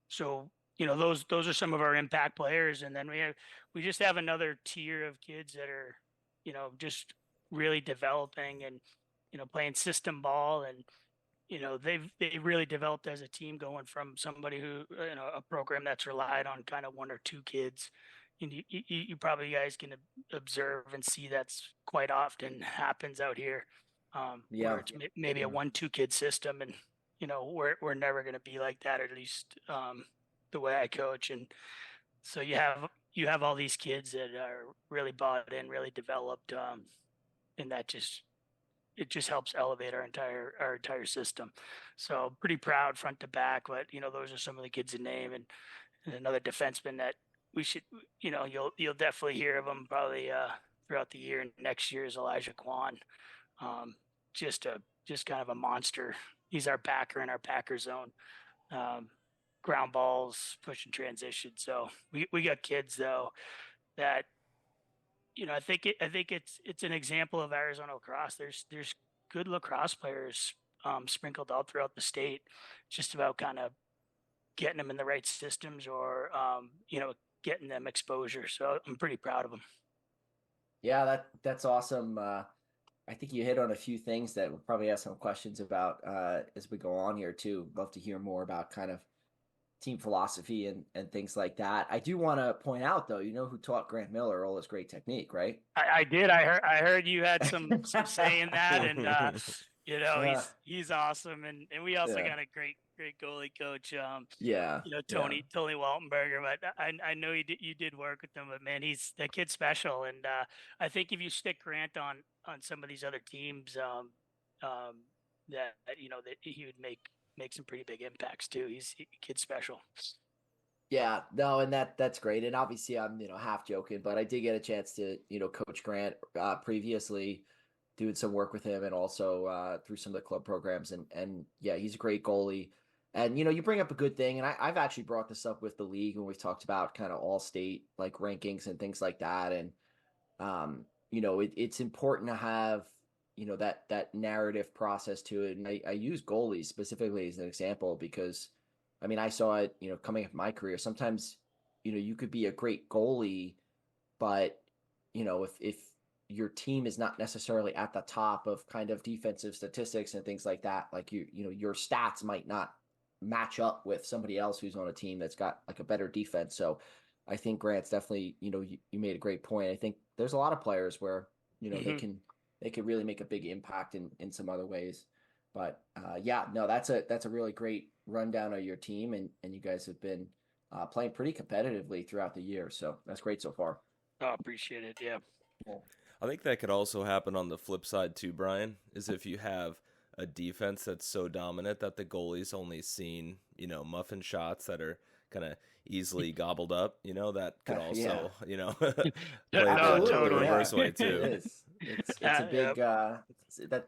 So those are some of our impact players, and then we just have another tier of kids that are just really developing and playing system ball and they really developed as a team, going from somebody who, a program that's relied on kind of one or two kids. And you probably guys can observe and see that's quite often happens out here, where Yeah. it's maybe a 1-2 kid system, and we're never going to be like that, or at least the way I coach. And so you have all these kids that are really bought in, really developed, and it just helps elevate our entire system. So pretty proud front to back. But those are some of the kids in name, and another defenseman that we should, you'll definitely hear of him probably throughout the year. And next year is Elijah Kwan. Just kind of a monster. He's our backer in our backer zone. Ground balls, pushing transition. So we got kids though that I think it's an example of Arizona lacrosse. There's good lacrosse players sprinkled out throughout the state. Just about kind of getting them in the right systems, or getting them exposure. So I'm pretty proud of them. Yeah, that's awesome. I think you hit on a few things that we'll probably ask some questions about as we go on here too. Love to hear more about kind of team philosophy and things like that. I do want to point out though, who taught Grant Miller all this great technique, right? I did. I heard you had some say in that, and Yeah. he's awesome, and we also Yeah. got a great goalie coach. Yeah. Tony Waltenberger. But I know you did work with him, but man, that kid's special, and I think if you stick Grant on some of these other teams, that that he would make some pretty big impacts too. Kid's special. Yeah, no, and that's great. And obviously I'm, half joking, but I did get a chance to, coach Grant previously, doing some work with him and also through some of the club programs. And yeah, he's a great goalie. And, you bring up a good thing. And I've actually brought this up with the league when we've talked about kind of all state like rankings and things like that. And, it's important to have, that narrative process to it. And I use goalies specifically as an example because, I mean, I saw it, coming up in my career. Sometimes, you could be a great goalie, but, if your team is not necessarily at the top of kind of defensive statistics and things like that, like your stats might not match up with somebody else who's on a team that's got like a better defense. So I think Grant's definitely, you made a great point. I think there's a lot of players where, they can really make a big impact in some other ways. But yeah, no, that's a really great rundown of your team, and you guys have been playing pretty competitively throughout the year. So that's great so far. Oh, appreciate it. Yeah. Cool. I think that could also happen on the flip side too, Brian, is if you have a defense that's so dominant that the goalie's only seen, muffin shots that are kind of easily gobbled up, that could also, play the reverse way too. It is. It's a big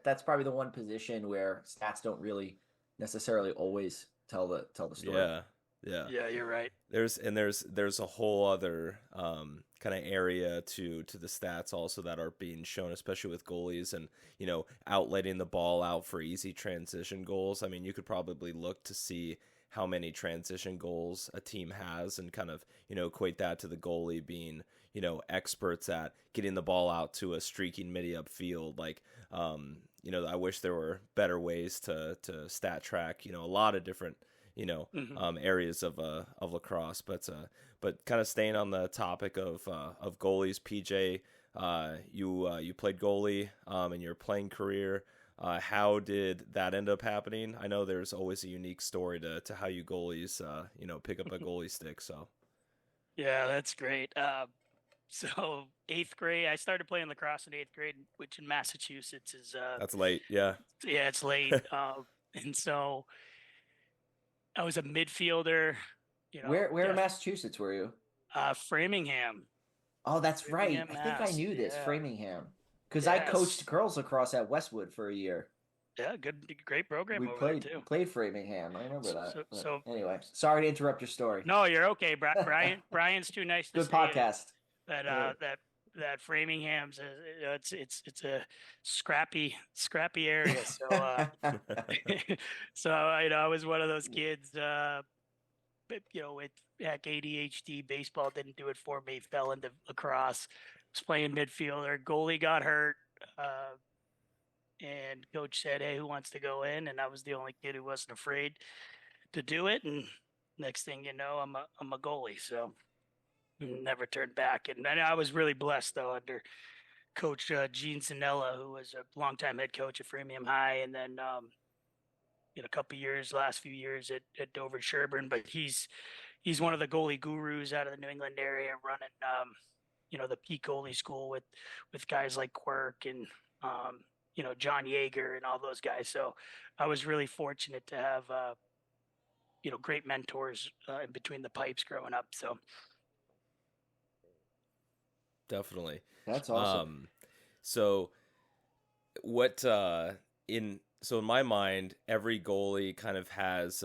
that's probably the one position where stats don't really necessarily always tell the story. Yeah, you're right. There's a whole other kind of area to the stats also that are being shown, especially with goalies and outletting the ball out for easy transition goals. I mean, you could probably look to see how many transition goals a team has and kind of equate that to the goalie being experts at getting the ball out to a streaking midi upfield. Like I wish there were better ways to stat track a lot of different areas of lacrosse, but kind of staying on the topic of goalies, PJ, you played goalie in your playing career. How did that end up happening? I know there's always a unique story to how you goalies pick up a goalie stick. So yeah, that's great. So 8th grade, I started playing lacrosse in 8th grade, which in Massachusetts is that's late. Yeah, it's late. And so I was a midfielder. Where in Massachusetts were you? Framingham. Oh, that's Framingham, right. I think I knew this, yeah. Framingham, because I coached girls lacrosse at Westwood for a year. Yeah, great program. We over there too. played Framingham. I remember that. So anyway, sorry to interrupt your story. No, you're okay, Brian's too nice to Good say podcast. That Framingham's it's a scrappy area. So so I was one of those kids. With ADHD, baseball didn't do it for me. Fell into lacrosse. Was playing midfielder. Goalie got hurt. and coach said, "Hey, who wants to go in?" And I was the only kid who wasn't afraid to do it. And next thing you know, I'm a goalie. So never turned back. And I was really blessed though under Coach Gene Zanella, who was a longtime head coach at Framingham High, and then a couple years, last few years at Dover Sherburne. But he's one of the goalie gurus out of the New England area, running the peak goalie school with guys like Quirk and John Yeager and all those guys. So I was really fortunate to have great mentors in between the pipes growing up. So definitely, that's awesome. So what in my mind, every goalie kind of has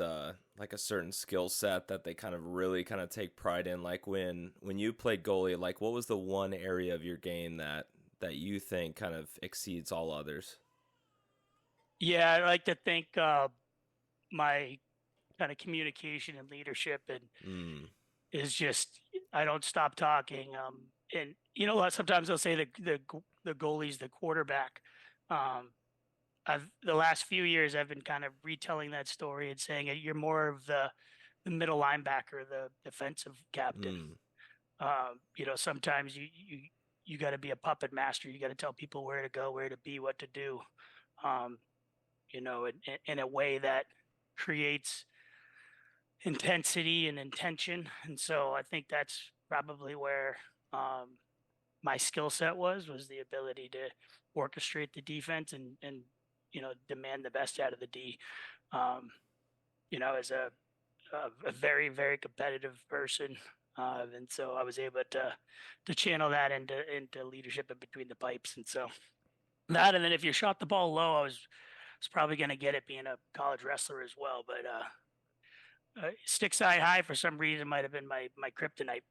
like a certain skill set that they kind of really kind of take pride in. Like when you played goalie, like what was the one area of your game that you think kind of exceeds all others? Yeah, I like to think my kind of communication and leadership and is just I don't stop talking. And sometimes they'll say the goalie's the quarterback. The last few years I've been kind of retelling that story and saying you're more of the middle linebacker, the defensive captain. Sometimes you got to be a puppet master. You got to tell people where to go, where to be, what to do. In a way that creates intensity and intention. And so I think that's probably where my skill set was the ability to orchestrate the defense and demand the best out of the D. As a very, very competitive person. And so I was able to channel that into leadership in between the pipes. And so that, and then if you shot the ball low, I was probably going to get it being a college wrestler as well. But stick side high for some reason might have been my kryptonite.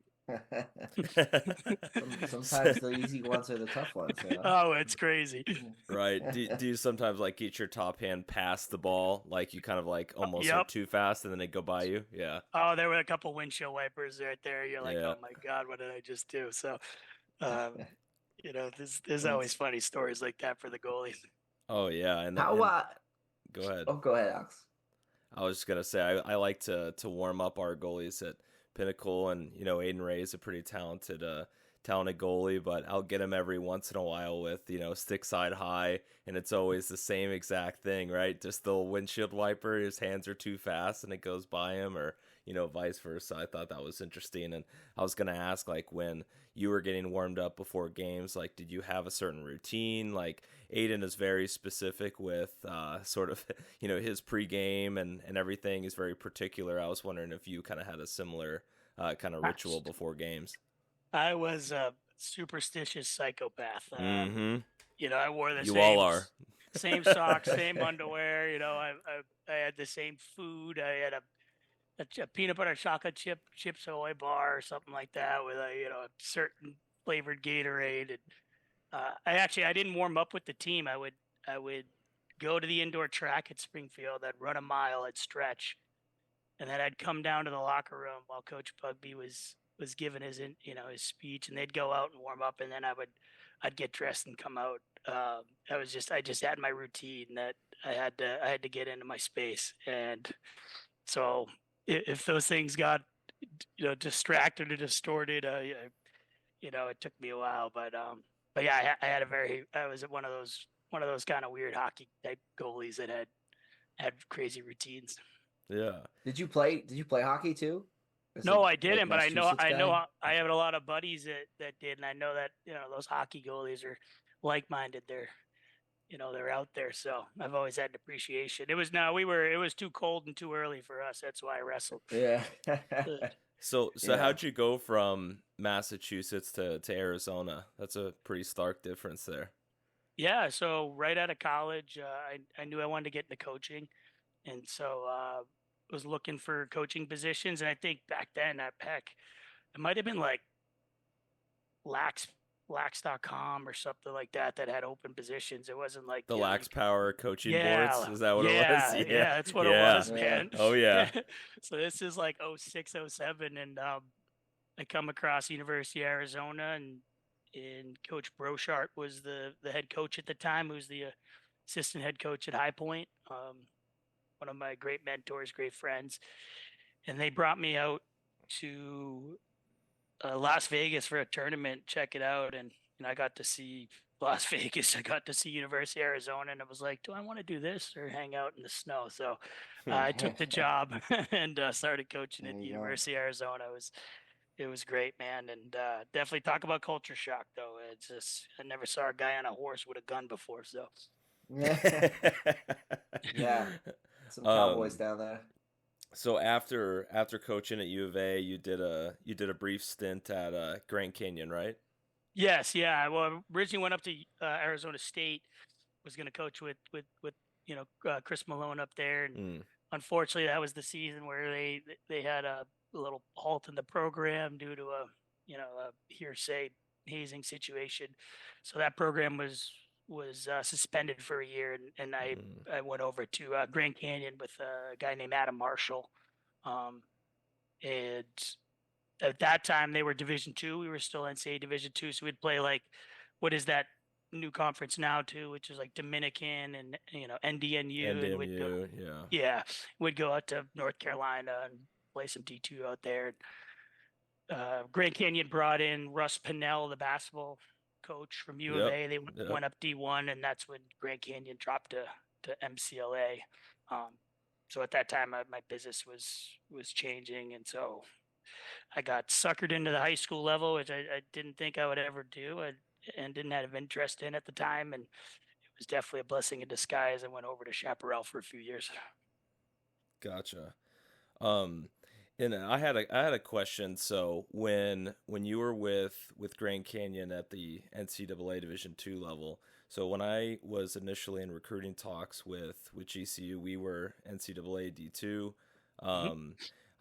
Sometimes the easy ones are the tough ones. Oh, it's crazy. Right. Do you sometimes like get your top hand past the ball? Like you kind of like almost like too fast and then they go by you? Yeah. Oh, there were a couple windshield wipers right there. You're like, oh my God, what did I just do? So, there's always funny stories like that for the goalies. Oh yeah. And how? Go ahead. Oh, go ahead, Alex. I was just gonna say I like to warm up our goalies at Pinnacle, and Aiden Ray is a pretty talented goalie, but I'll get him every once in a while with stick side high, and it's always the same exact thing, right? Just the windshield wiper, his hands are too fast and it goes by him, or vice versa. I thought that was interesting, and I was gonna ask, like, when you were getting warmed up before games, like, did you have a certain routine? Like Aiden is very specific with sort of his pregame and everything is very particular. I was wondering if you kind of had a similar kind of ritual before games. I was a superstitious psychopath. I wore the you all are same socks, same underwear. I had the same food. I had a peanut butter chocolate chips Ahoy bar or something like that with a certain flavored Gatorade. And I didn't warm up with the team. I would go to the indoor track at Springfield. I'd run a mile. I'd stretch, and then I'd come down to the locker room while Coach Bugby was giving his speech, and they'd go out and warm up, and then I'd get dressed and come out. I just had my routine that I had to get into my space. And so if those things got distracted or distorted, it took me a while, but yeah, I was one of those kind of weird hockey type goalies that had crazy routines. Yeah. Did you play hockey too? No, I didn't, but I know I have a lot of buddies that did, and I know that those hockey goalies are like-minded. They're out there, so I've always had an appreciation. It was too cold and too early for us. That's why I wrestled. Yeah. So how'd you go from Massachusetts to Arizona? That's a pretty stark difference there. Yeah, so right out of college, I knew I wanted to get into coaching, and so was looking for coaching positions. And I think back then at Peck, it might have been like Lax.com or something like that had open positions. It wasn't like the Lax Power coaching boards. Is that what it was? Yeah, that's what it was, man. Oh yeah. So this is like 06, 07, and I come across University of Arizona, and Coach Brochart was the head coach at the time, who's the assistant head coach at High Point. One of my great mentors, great friends, and they brought me out to Las Vegas for a tournament, check it out, and I got to see Las Vegas. I got to see University of Arizona, and I was like, do I want to do this or hang out in the snow? So I took the job and started coaching at There the you go. University of Arizona. It was great, man, and definitely talk about culture shock, though. It's just I never saw a guy on a horse with a gun before, so. Yeah, some Cowboys down there. So after coaching at U of A, you did a brief stint at Grand Canyon, right? Yes, yeah. Well, originally went up to Arizona State, was going to coach with Chris Malone up there, and unfortunately, that was the season where they had a little halt in the program due to a hearsay hazing situation. So that program was suspended for a year, and I went over to Grand Canyon with a guy named Adam Marshall, and at that time they were Division II. We were still NCAA Division II, so we'd play like what is that new conference now too, which is like Dominican and NDNU, and we'd go, we'd go out to North Carolina and play some D2 out there. Grand Canyon brought in Russ Pinnell, the basketball coach from U of A. They went up D1, and that's when Grand Canyon dropped to MCLA. So at that time, my business was changing, and so I got suckered into the high school level, which I didn't think I would ever do, and didn't have interest in at the time. And it was definitely a blessing in disguise. I went over to Chaparral for a few years. Gotcha. And I had a question. So when you were with Grand Canyon at the NCAA Division II level, so when I was initially in recruiting talks with GCU, we were NCAA D2.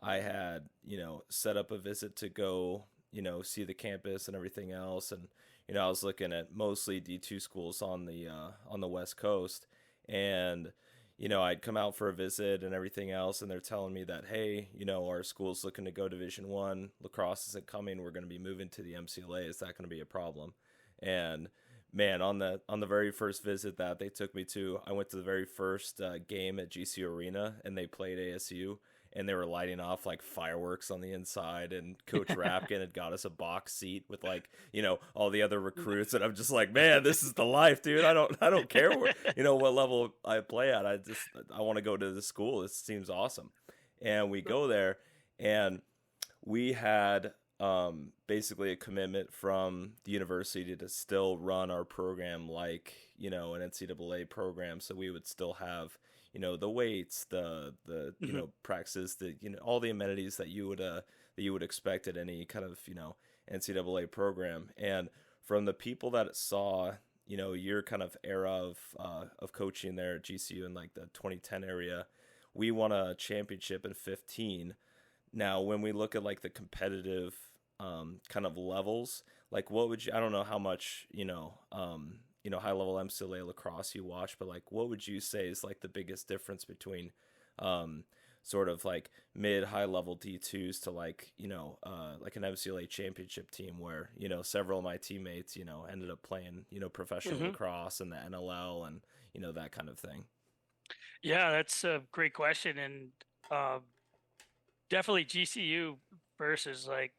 I had set up a visit to go see the campus and everything else, and I was looking at mostly D2 schools on the West Coast, and I'd come out for a visit and everything else, and they're telling me that, hey, our school's looking to go Division I. Lacrosse isn't coming. We're going to be moving to the MCLA. Is that going to be a problem? And man, on the very first visit that they took me to, I went to the very first game at GC Arena, and they played ASU, and they were lighting off like fireworks on the inside, and Coach Rapkin had got us a box seat with all the other recruits, and I'm just like, man, this is the life, dude. I don't care what level I play at. I want to go to the school. This seems awesome. And we go there, and we had basically a commitment from the university to still run our program like an NCAA program, so we would still have the weights, the practices, all the amenities that you would expect at any kind of NCAA program. And from the people that saw your kind of era of coaching there at GCU in like the 2010 area, we won a championship in 2015. Now, when we look at like the competitive kind of levels, like what would you, I don't know how much high level MCLA lacrosse you watch, but like what would you say is like the biggest difference between sort of like mid high level D2s to like like an MCLA championship team where several of my teammates ended up playing professional lacrosse and the NLL and that kind of thing? Yeah, that's a great question, and definitely GCU versus like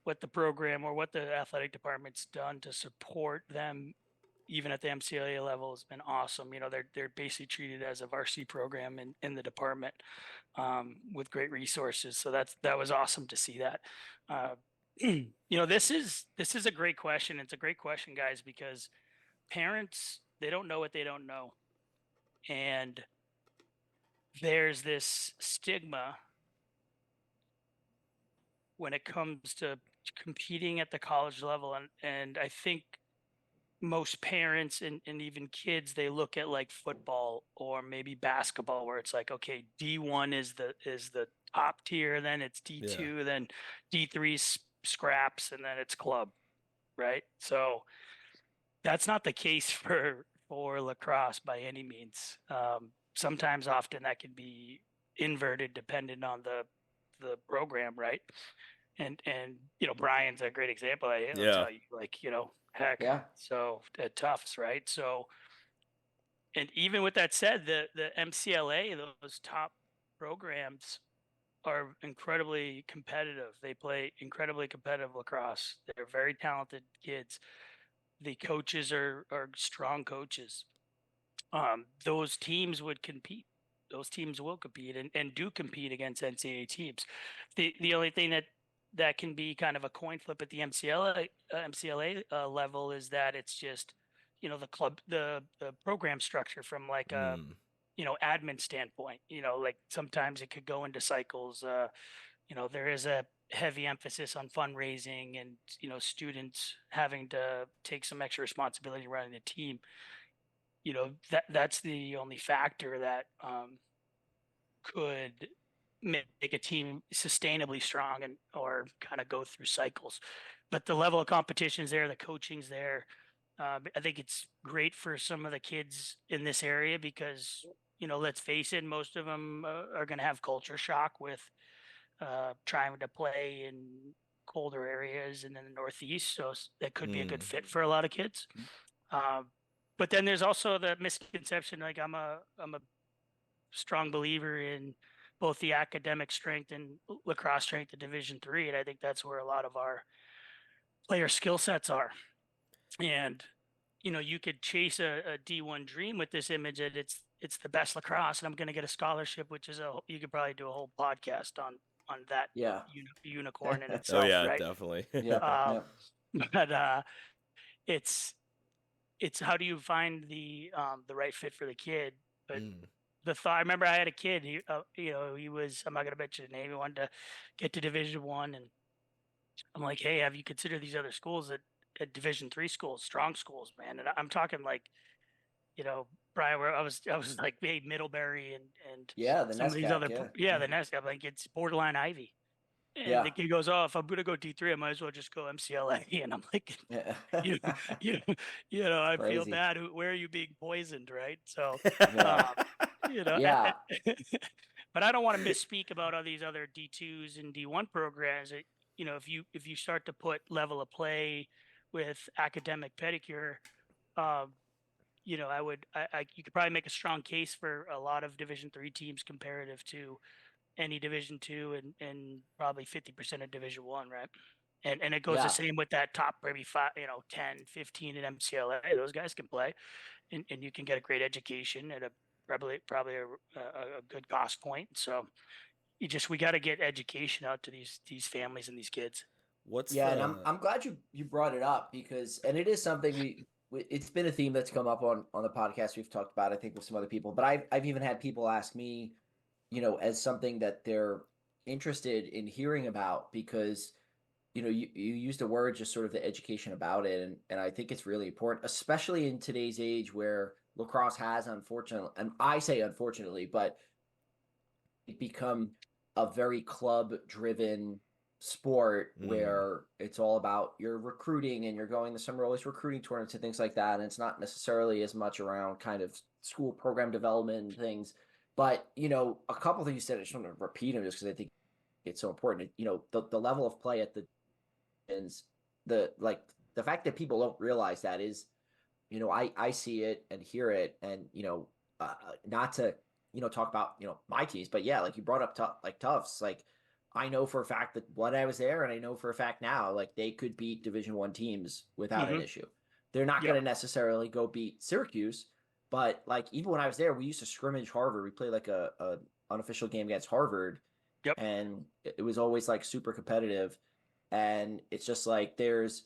what the program or what the athletic department's done to support them even at the MCLA level has been awesome. They're basically treated as a varsity program in the department, with great resources. So that was awesome to see that. This is a great question. It's a great question, guys, because parents, they don't know what they don't know. And there's this stigma when it comes to competing at the college level. And I think most parents and even kids, they look at like football or maybe basketball where it's like, okay, D1 is the top tier, then it's D2, then D3 scraps, and then it's club, right? So that's not the case for lacrosse by any means. Sometimes often that can be inverted depending on the program, right? And Brian's a great example. He'll tell you, like, heck, Yeah. so at Tufts, right? So And even with that said, the MCLA, those top programs are incredibly competitive. They play incredibly competitive lacrosse. They're very talented kids. The coaches are strong coaches. Those teams would compete. Those teams will compete and do compete against NCAA teams. The only thing that can be kind of a coin flip at the MCLA level is that it's just, the program structure from like a admin standpoint. Like sometimes it could go into cycles. There is a heavy emphasis on fundraising and students having to take some extra responsibility running the team. That's the only factor that could make a team sustainably strong and or kind of go through cycles. But the level of competition's there, the coaching's there. I think it's great for some of the kids in this area because, let's face it, most of them are going to have culture shock with trying to play in colder areas and in the Northeast. So that could be a good fit for a lot of kids. But then there's also the misconception, like I'm a strong believer in both the academic strength and lacrosse strength in Division III, and I think that's where a lot of our player skill sets are. And you could chase a D1 dream with this image that it's the best lacrosse, and I'm going to get a scholarship, which is you could probably do a whole podcast on that unicorn in itself. Oh yeah, right? definitely. But it's how do you find the right fit for the kid? But the thought, I remember I had a kid. He was, I'm not going to mention the name. He wanted to get to Division I, and I'm like, hey, have you considered these other schools at Division III schools, strong schools, man? And I'm talking like, Brian, where I was like, hey, Middlebury and the some of these other, the NESCAP, like it's borderline Ivy. And the kid goes, oh, if I'm going to go D3, I might as well just go MCLA. And I'm like, I Crazy. feel bad. Where are you being poisoned, right? So, but I don't want to misspeak about all these other D2s and D1 programs. If you start to put level of play with academic pedicure, you could probably make a strong case for a lot of Division III teams comparative to any Division II and probably 50% of Division I, right? And it goes the same with that top maybe 5, 10, 15 at MCLA. Those guys can play, and you can get a great education at a probably a good cost point. So we got to get education out to these families and these kids. And I'm glad you brought it up because it is something it's been a theme that's come up on the podcast. We've talked about, I think, with some other people, but I've even had people ask me, as something that they're interested in hearing about because, you used the word, just sort of the education about it. And I think it's really important, especially in today's age where lacrosse has, unfortunately, and I say unfortunately, but it become a very club-driven sport where it's all about your recruiting and you're going to some early recruiting tournaments and things like that. And it's not necessarily as much around kind of school program development and things. But, a couple of things you said, I just want to repeat them just because I think it's so important. The level of play at the fact that people don't realize that is, I see it and hear it and, not to, talk about, my teams, but yeah, like you brought up Tufts, like I know for a fact that when I was there and I know for a fact now, like they could beat Division I teams without an issue. They're not going to necessarily go beat Syracuse, but like even when I was there, we used to scrimmage Harvard. We played like a unofficial game against Harvard, and it was always like super competitive. And it's just like there's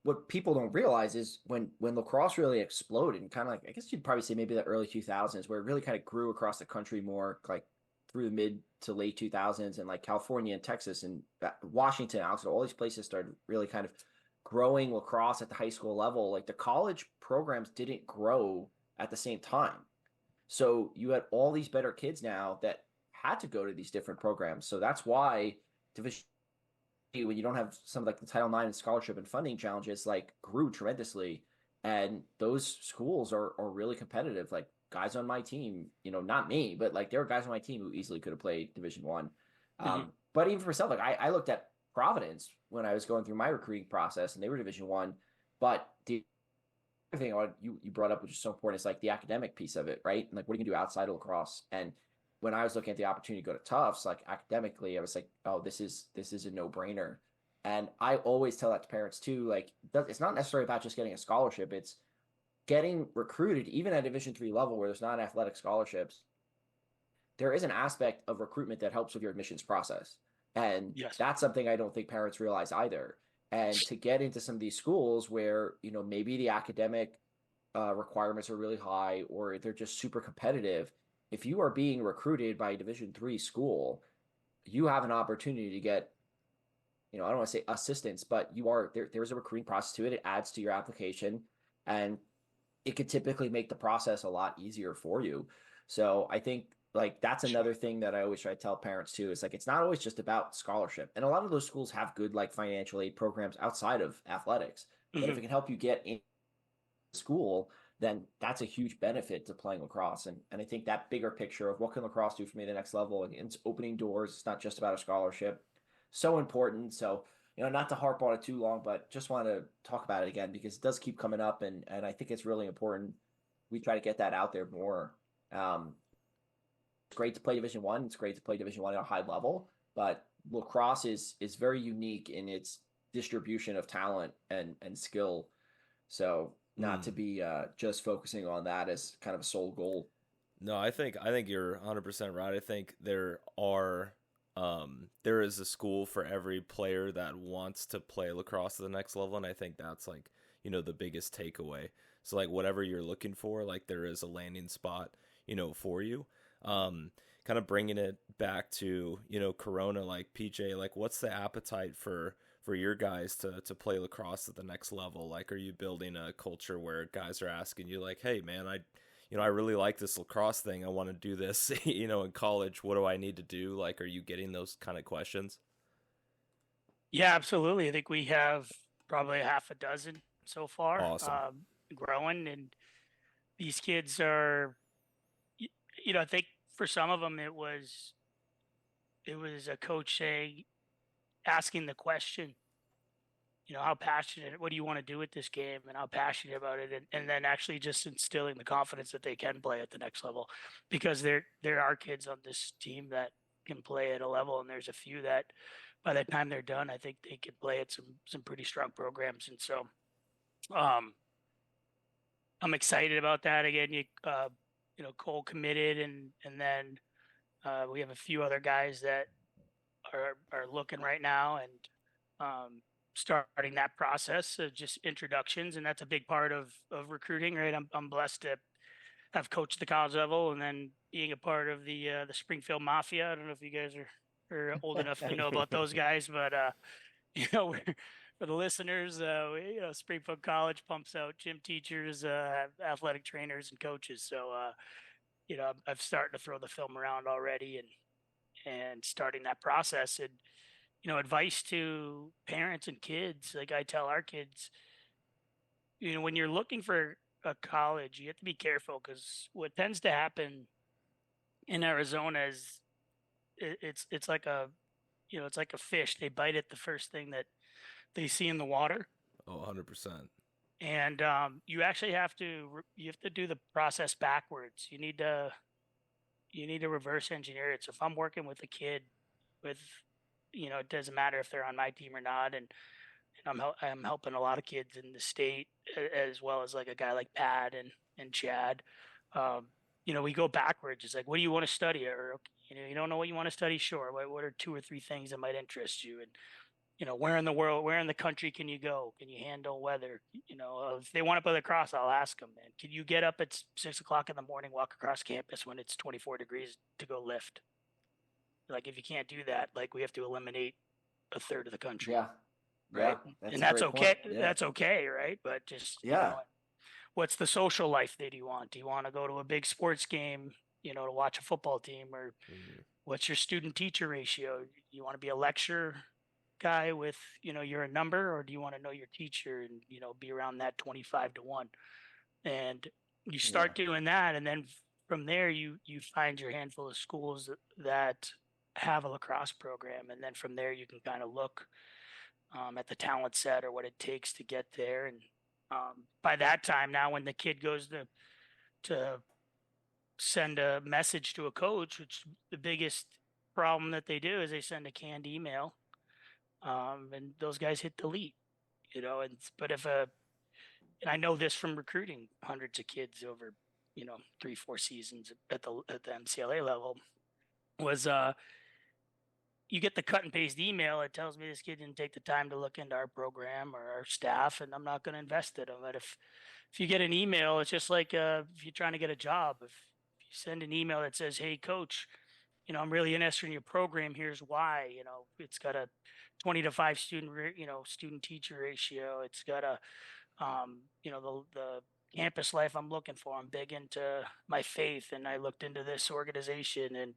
what people don't realize is when lacrosse really exploded, and kind of like I guess you'd probably say maybe the early 2000s, where it really kind of grew across the country more, like through the mid to late 2000s, and like California and Texas and Washington, all these places started really kind of growing lacrosse at the high school level. Like the college programs didn't grow at the same time. So you had all these better kids now that had to go to these different programs. So that's why Division, when you don't have some of like the Title IX and scholarship and funding challenges, like grew tremendously. And those schools are really competitive. Like guys on my team, not me, but like there were guys on my team who easily could have played Division I. But even for myself, like I looked at Providence when I was going through my recruiting process, and they were Division I, but the thing you brought up, which is so important, is like the academic piece of it, right? And like, what are you gonna do outside of lacrosse? And when I was looking at the opportunity to go to Tufts, like academically, I was like, oh, this is a no-brainer. And I always tell that to parents too. Like, it's not necessarily about just getting a scholarship; it's getting recruited, even at Division III level, where there's not athletic scholarships. There is an aspect of recruitment that helps with your admissions process, and Yes. that's something I don't think parents realize either. And to get into some of these schools where maybe the academic requirements are really high or they're just super competitive, if you are being recruited by a Division III school, you have an opportunity to get, I don't want to say assistance, but there's a recruiting process to it. It adds to your application, and it could typically make the process a lot easier for you. So I think like that's another thing that I always try to tell parents too, is like it's not always just about scholarship. And a lot of those schools have good like financial aid programs outside of athletics. But if it can help you get in school, then that's a huge benefit to playing lacrosse. And I think that bigger picture of what can lacrosse do for me at the next level, and it's opening doors. It's not just about a scholarship. So important. So, not to harp on it too long, but just want to talk about it again because it does keep coming up, and I think it's really important we try to get that out there more. It's great to play Division I. It's great to play Division I at a high level, but lacrosse is very unique in its distribution of talent and skill. So not to be just focusing on that as kind of a sole goal. No, I think you're 100% right. I think there is a school for every player that wants to play lacrosse at the next level, and I think that's like, the biggest takeaway. So like whatever you're looking for, like there is a landing spot, for you. Kind of bringing it back to, Corona, like PJ, like what's the appetite for your guys to play lacrosse at the next level? Like, are you building a culture where guys are asking you like, hey man, I really like this lacrosse thing. I want to do this, in college. What do I need to do? Like, are you getting those kind of questions? Yeah, absolutely. I think we have probably a half a dozen so far, Awesome. growing, and these kids are, I think for some of them it was a coach saying, asking the question, how passionate, what do you want to do with this game, and how passionate about it, and then actually just instilling the confidence that they can play at the next level, because there are kids on this team that can play at a level, and there's a few that by the time they're done, I think they can play at some pretty strong programs, and so um, I'm excited about that. Again, Cole committed, and then we have a few other guys that are looking right now, and starting that process of just introductions, and that's a big part of recruiting, right? I'm blessed to have coached the college level, and then being a part of the Springfield Mafia. I don't know if you guys are old enough to know about those guys, but for the listeners, Springfield College pumps out gym teachers, athletic trainers, and coaches. So I've started to throw the film around already, and starting that process, and advice to parents and kids. Like I tell our kids, when you're looking for a college, you have to be careful, because what tends to happen in Arizona is it's like it's like a fish. They bite at the first thing that they see in the water, Oh, 100%. and you actually have to do the process backwards. You need to reverse engineer it. So if I'm working with a kid with, it doesn't matter if they're on my team or not, and I'm helping a lot of kids in the state, as well as like a guy like Pat and Chad. We go backwards. It's like, what do you want to study? Or you don't know what you want to study. Sure. What are two or three things that might interest you? And where in the world, where in the country can you go? Can you handle weather? If they want to play lacrosse, I'll ask them, man, can you get up at 6 o'clock in the morning, walk across campus when it's 24 degrees to go lift? Like, if you can't do that, like, we have to eliminate a third of the country. Yeah. Right. Yeah. That's And a that's great okay. point. Yeah. That's okay. Right. But just, Yeah. what's the social life that you want? Do you want to go to a big sports game, to watch a football team? Or what's your student teacher ratio? You want to be a lecturer guy with, you're a number, or do you want to know your teacher and, be around that 25-1? And you start doing that. And then from there, you find your handful of schools that have a lacrosse program. And then from there, you can kind of look at the talent set or what it takes to get there. And By that time, now when the kid goes to send a message to a coach, which the biggest problem that they do is they send a canned email, and those guys hit delete, and but if a and I know this from recruiting hundreds of kids over, 3, 4 seasons at the MCLA level, was you get the cut and paste email. It tells me this kid didn't take the time to look into our program or our staff, and I'm not going to invest in them. But if you get an email, it's just like if you're trying to get a job. If you send an email that says, "Hey, coach, I'm really interested in your program. Here's why." It's got a 20-to-5 student teacher ratio. It's got a the campus life I'm looking for. I'm big into my faith, and I looked into this organization, and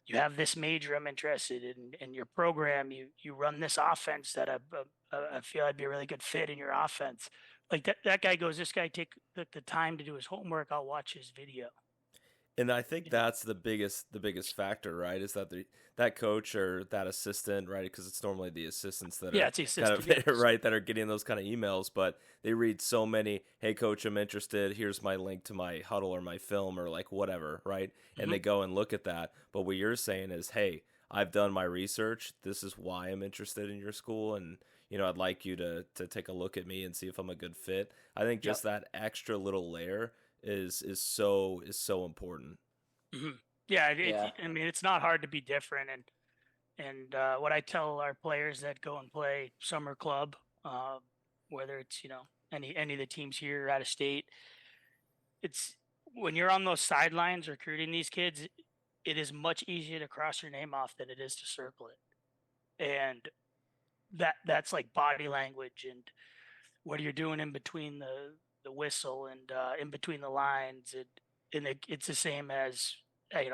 you have this major I'm interested in your program. You run this offense that I feel I'd be a really good fit in your offense. Like that guy goes, this guy took the time to do his homework. I'll watch his video. And I think that's the biggest factor, right? Is that that coach or that assistant, right? Because it's normally the assistants that Yeah, are it's the kind assistant. of right, that are getting those kind of emails, but they read so many, "Hey coach, I'm interested. Here's my link to my huddle or my film or like whatever," right? And they go and look at that. But what you're saying is, "Hey, I've done my research. This is why I'm interested in your school, and I'd like you to take a look at me and see if I'm a good fit." I think just that extra little layer is so important. Mhm. Yeah, Yeah. I mean, it's not hard to be different, and what I tell our players that go and play summer club, whether it's any of the teams here or out of state, it's when you're on those sidelines recruiting these kids, it is much easier to cross your name off than it is to circle it, and that's like body language and what you're doing in between the whistle and in between the lines, it's the same as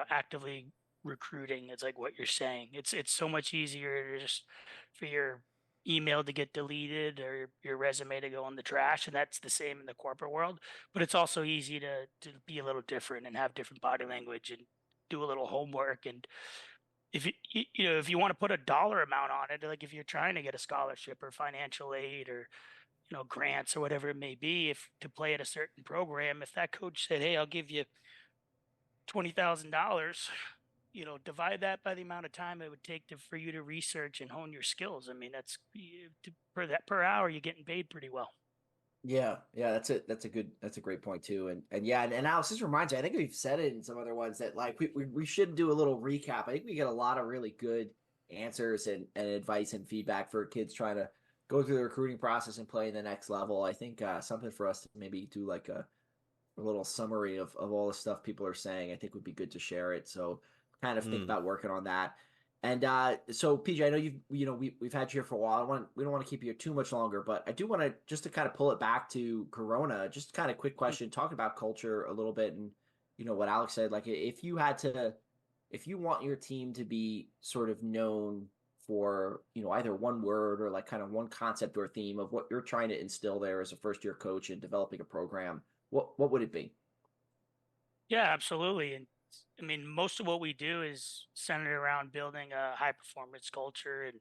actively recruiting. It's like what you're saying. It's so much easier to just for your email to get deleted or your resume to go in the trash, and that's the same in the corporate world. But it's also easy to be a little different and have different body language and do a little homework. And if you want to put a dollar amount on it, like if you're trying to get a scholarship or financial aid or grants or whatever it may be, if to play at a certain program, if that coach said, "Hey, I'll give you $20,000," divide that by the amount of time it would take for you to research and hone your skills. I mean, that's per hour, you're getting paid pretty well. Yeah, yeah, that's it. That's a great point too. And yeah, and Alex, this reminds me, I think we've said it in some other ones that like we should do a little recap. I think we get a lot of really good answers and advice and feedback for kids trying to go through the recruiting process and play the next level. I think something for us to maybe do like a little summary of all the stuff people are saying, I think would be good to share it. So kind of think Mm. about working on that. And so PJ, I know we've had you here for a while. We don't want to keep you here too much longer, but I do want to just to kind of pull it back to Corona. Just kind of quick question, talking about culture a little bit, and what Alex said. Like if you want your team to be sort of known for either one word or like kind of one concept or theme of what you're trying to instill there as a first year coach and developing a program, what would it be? Yeah, absolutely. And I mean, most of what we do is centered around building a high performance culture. And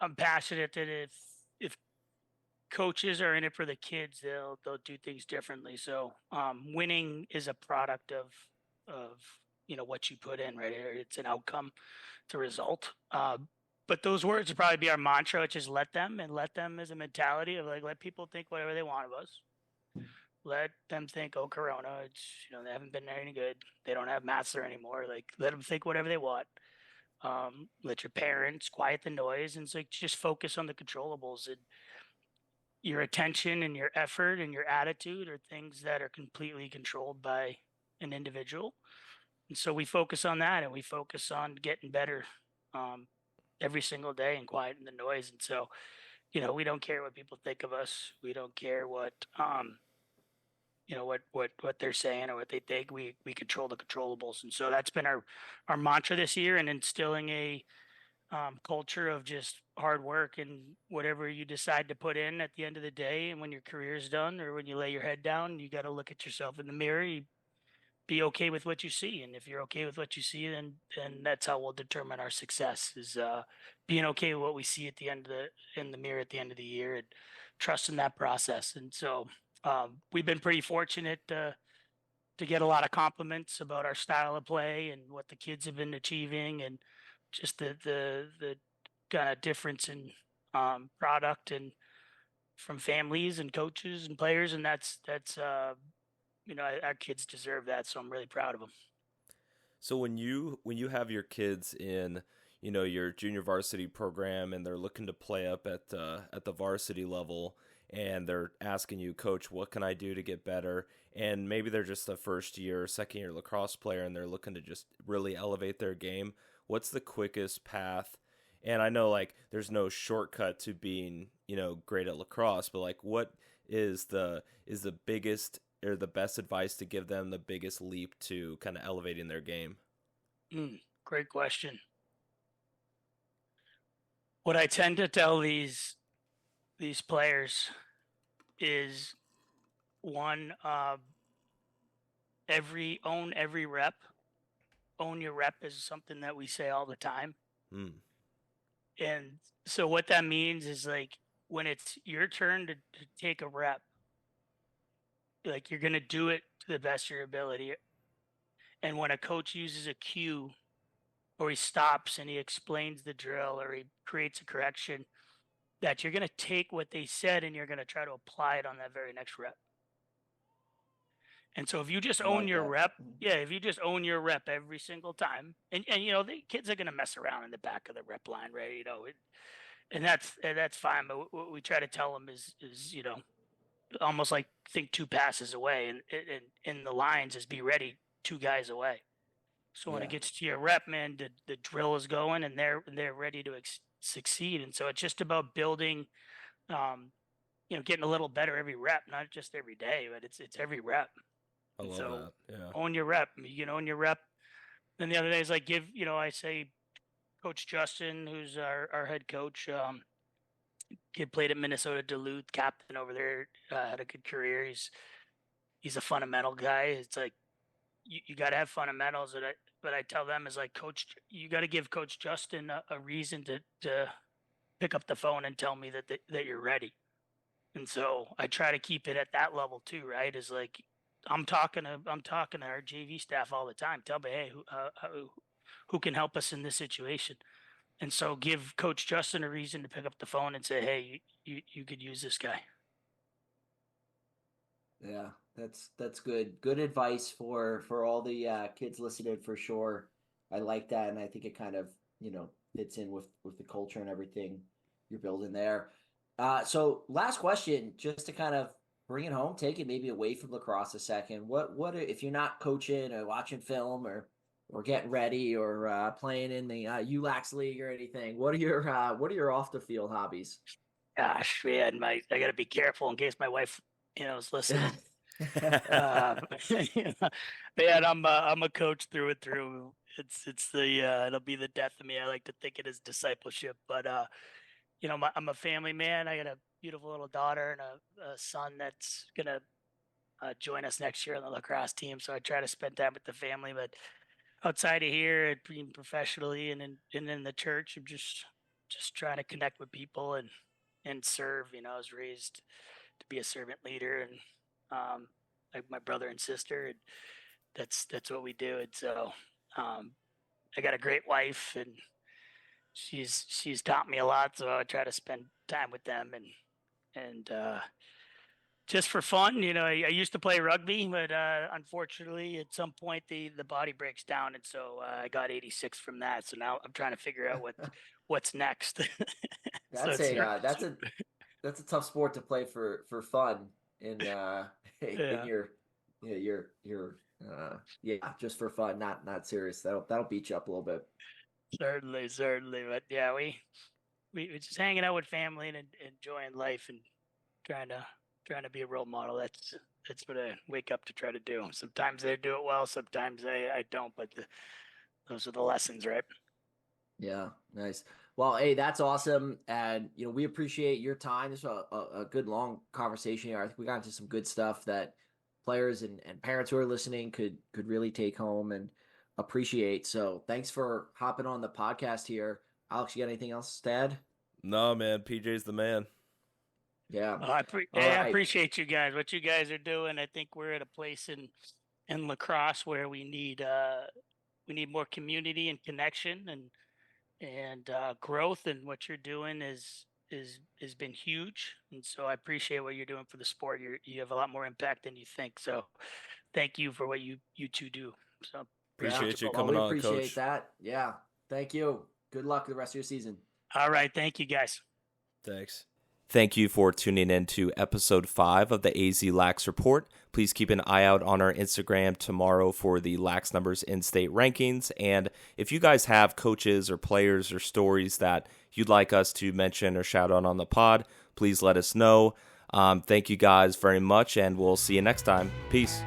I'm passionate that if coaches are in it for the kids, they'll do things differently. So winning is a product of what you put in, right? It's an outcome, it's a result. But those words would probably be our mantra, which is let them, and let them as a mentality of like let people think whatever they want of us. Let them think, oh, Corona, it's they haven't been any good. They don't have Master anymore. Like let them think whatever they want. Let your parents quiet the noise, and it's like just focus on the controllables. And your attention and your effort and your attitude are things that are completely controlled by an individual. And so we focus on that, and we focus on getting better um, every single day and quieting the noise. And so, we don't care what people think of us. We don't care what they're saying or what they think. We control the controllables. And so that's been our mantra this year, and instilling a culture of just hard work and whatever you decide to put in at the end of the day. And when your career's done or when you lay your head down, you got to look at yourself in the mirror. You be okay with what you see. And if you're okay with what you see, then that's how we'll determine our success is being okay with what we see at the end of in the mirror at the end of the year. And trusting that process. And so we've been pretty fortunate to get a lot of compliments about our style of play and what the kids have been achieving, and just the kind of difference in product and from families and coaches and players. And that's our kids deserve that. So I'm really proud of them. So when you have your kids in, your junior varsity program and they're looking to play up at the varsity level, and they're asking you, Coach, what can I do to get better? And maybe they're just a first year, second year lacrosse player and they're looking to just really elevate their game. What's the quickest path? And I know like there's no shortcut to being, great at lacrosse, but like what is the biggest or the best advice to give them the biggest leap to kind of elevating their game? Great question. What I tend to tell these players is one, own every rep. Own your rep is something that we say all the time. And so what that means is like when it's your turn to take a rep, like you're going to do it to the best of your ability. And when a coach uses a cue, or he stops and he explains the drill, or he creates a correction, that you're going to take what they said and you're going to try to apply it on that very next rep. And so if you just own your rep, if you just own your rep every single time, and the kids are going to mess around in the back of the rep line, right? And that's fine. But what we try to tell them is almost like think 2 passes away, and in the lines is be ready 2 guys away. So when it gets to your rep, man, the drill is going and they're ready to succeed. And so it's just about building, getting a little better every rep, not just every day, but it's every rep. I love that. Yeah. Own your rep. You can own your rep. Then the other day is like I say Coach Justin, who's our head coach, kid played at Minnesota Duluth, captain over there, had a good career. He's a fundamental guy. It's like you got to have fundamentals. But I tell them is like, Coach, you got to give Coach Justin a reason to pick up the phone and tell me that you're ready. And so I try to keep it at that level too, right? Is like I'm talking to our JV staff all the time. Tell me, hey, who can help us in this situation? And so give Coach Justin a reason to pick up the phone and say, hey, you could use this guy. Yeah, that's good. Good advice for all the kids listening for sure. I like that, and I think it kind of fits in with the culture and everything you're building there. So last question, just to kind of bring it home, take it maybe away from lacrosse a second. What if you're not coaching or watching film or getting ready or playing in the ALL Lax League or anything? What are your off the field hobbies? Gosh, man, I got to be careful in case my wife is listening. Man, I'm a coach through and through. It's the it'll be the death of me. I like to think it is discipleship, but I'm a family man. I got a beautiful little daughter and a son that's gonna join us next year on the lacrosse team. So I try to spend time with the family, but outside of here, being professionally and in the church, I'm just trying to connect with people and serve. I was raised to be a servant leader, and like my brother and sister, and that's what we do. And so I got a great wife, and she's taught me a lot. So I try to spend time with them and just for fun. I used to play rugby, but unfortunately, at some point the body breaks down, and so I got 86 from that. So now I'm trying to figure out what's next. That's that's a tough sport to play for fun in in your just for fun, not serious. That'll beat you up a little bit. Certainly, but yeah, we just hanging out with family and enjoying life and trying to be a role model. That's what I wake up to try to do. Sometimes I do it well, sometimes I don't, but those are the lessons, right? Yeah, nice. Well, hey, that's awesome, and we appreciate your time. This was a good long conversation here. I think we got into some good stuff that players and parents who are listening could really take home and appreciate. So thanks for hopping on the podcast here. Alex, you got anything else to add? No, man, PJ's the man. Yeah. I right. appreciate you guys. What you guys are doing, I think we're at a place in lacrosse where we need more community and connection and growth. And what you're doing has been huge. And so I appreciate what you're doing for the sport. You have a lot more impact than you think. So thank you for what you two do. So Appreciate you Well, coming we on, appreciate Coach. that. Yeah. Thank you. Good luck the rest of your season. all right, thank you guys. Thanks. Thank you for tuning in to episode 5 of the AZ Lax Report. Please keep an eye out on our Instagram tomorrow for the Lax Numbers in-state rankings. And if you guys have coaches or players or stories that you'd like us to mention or shout out on the pod, please let us know. Thank you guys very much, and we'll see you next time. Peace.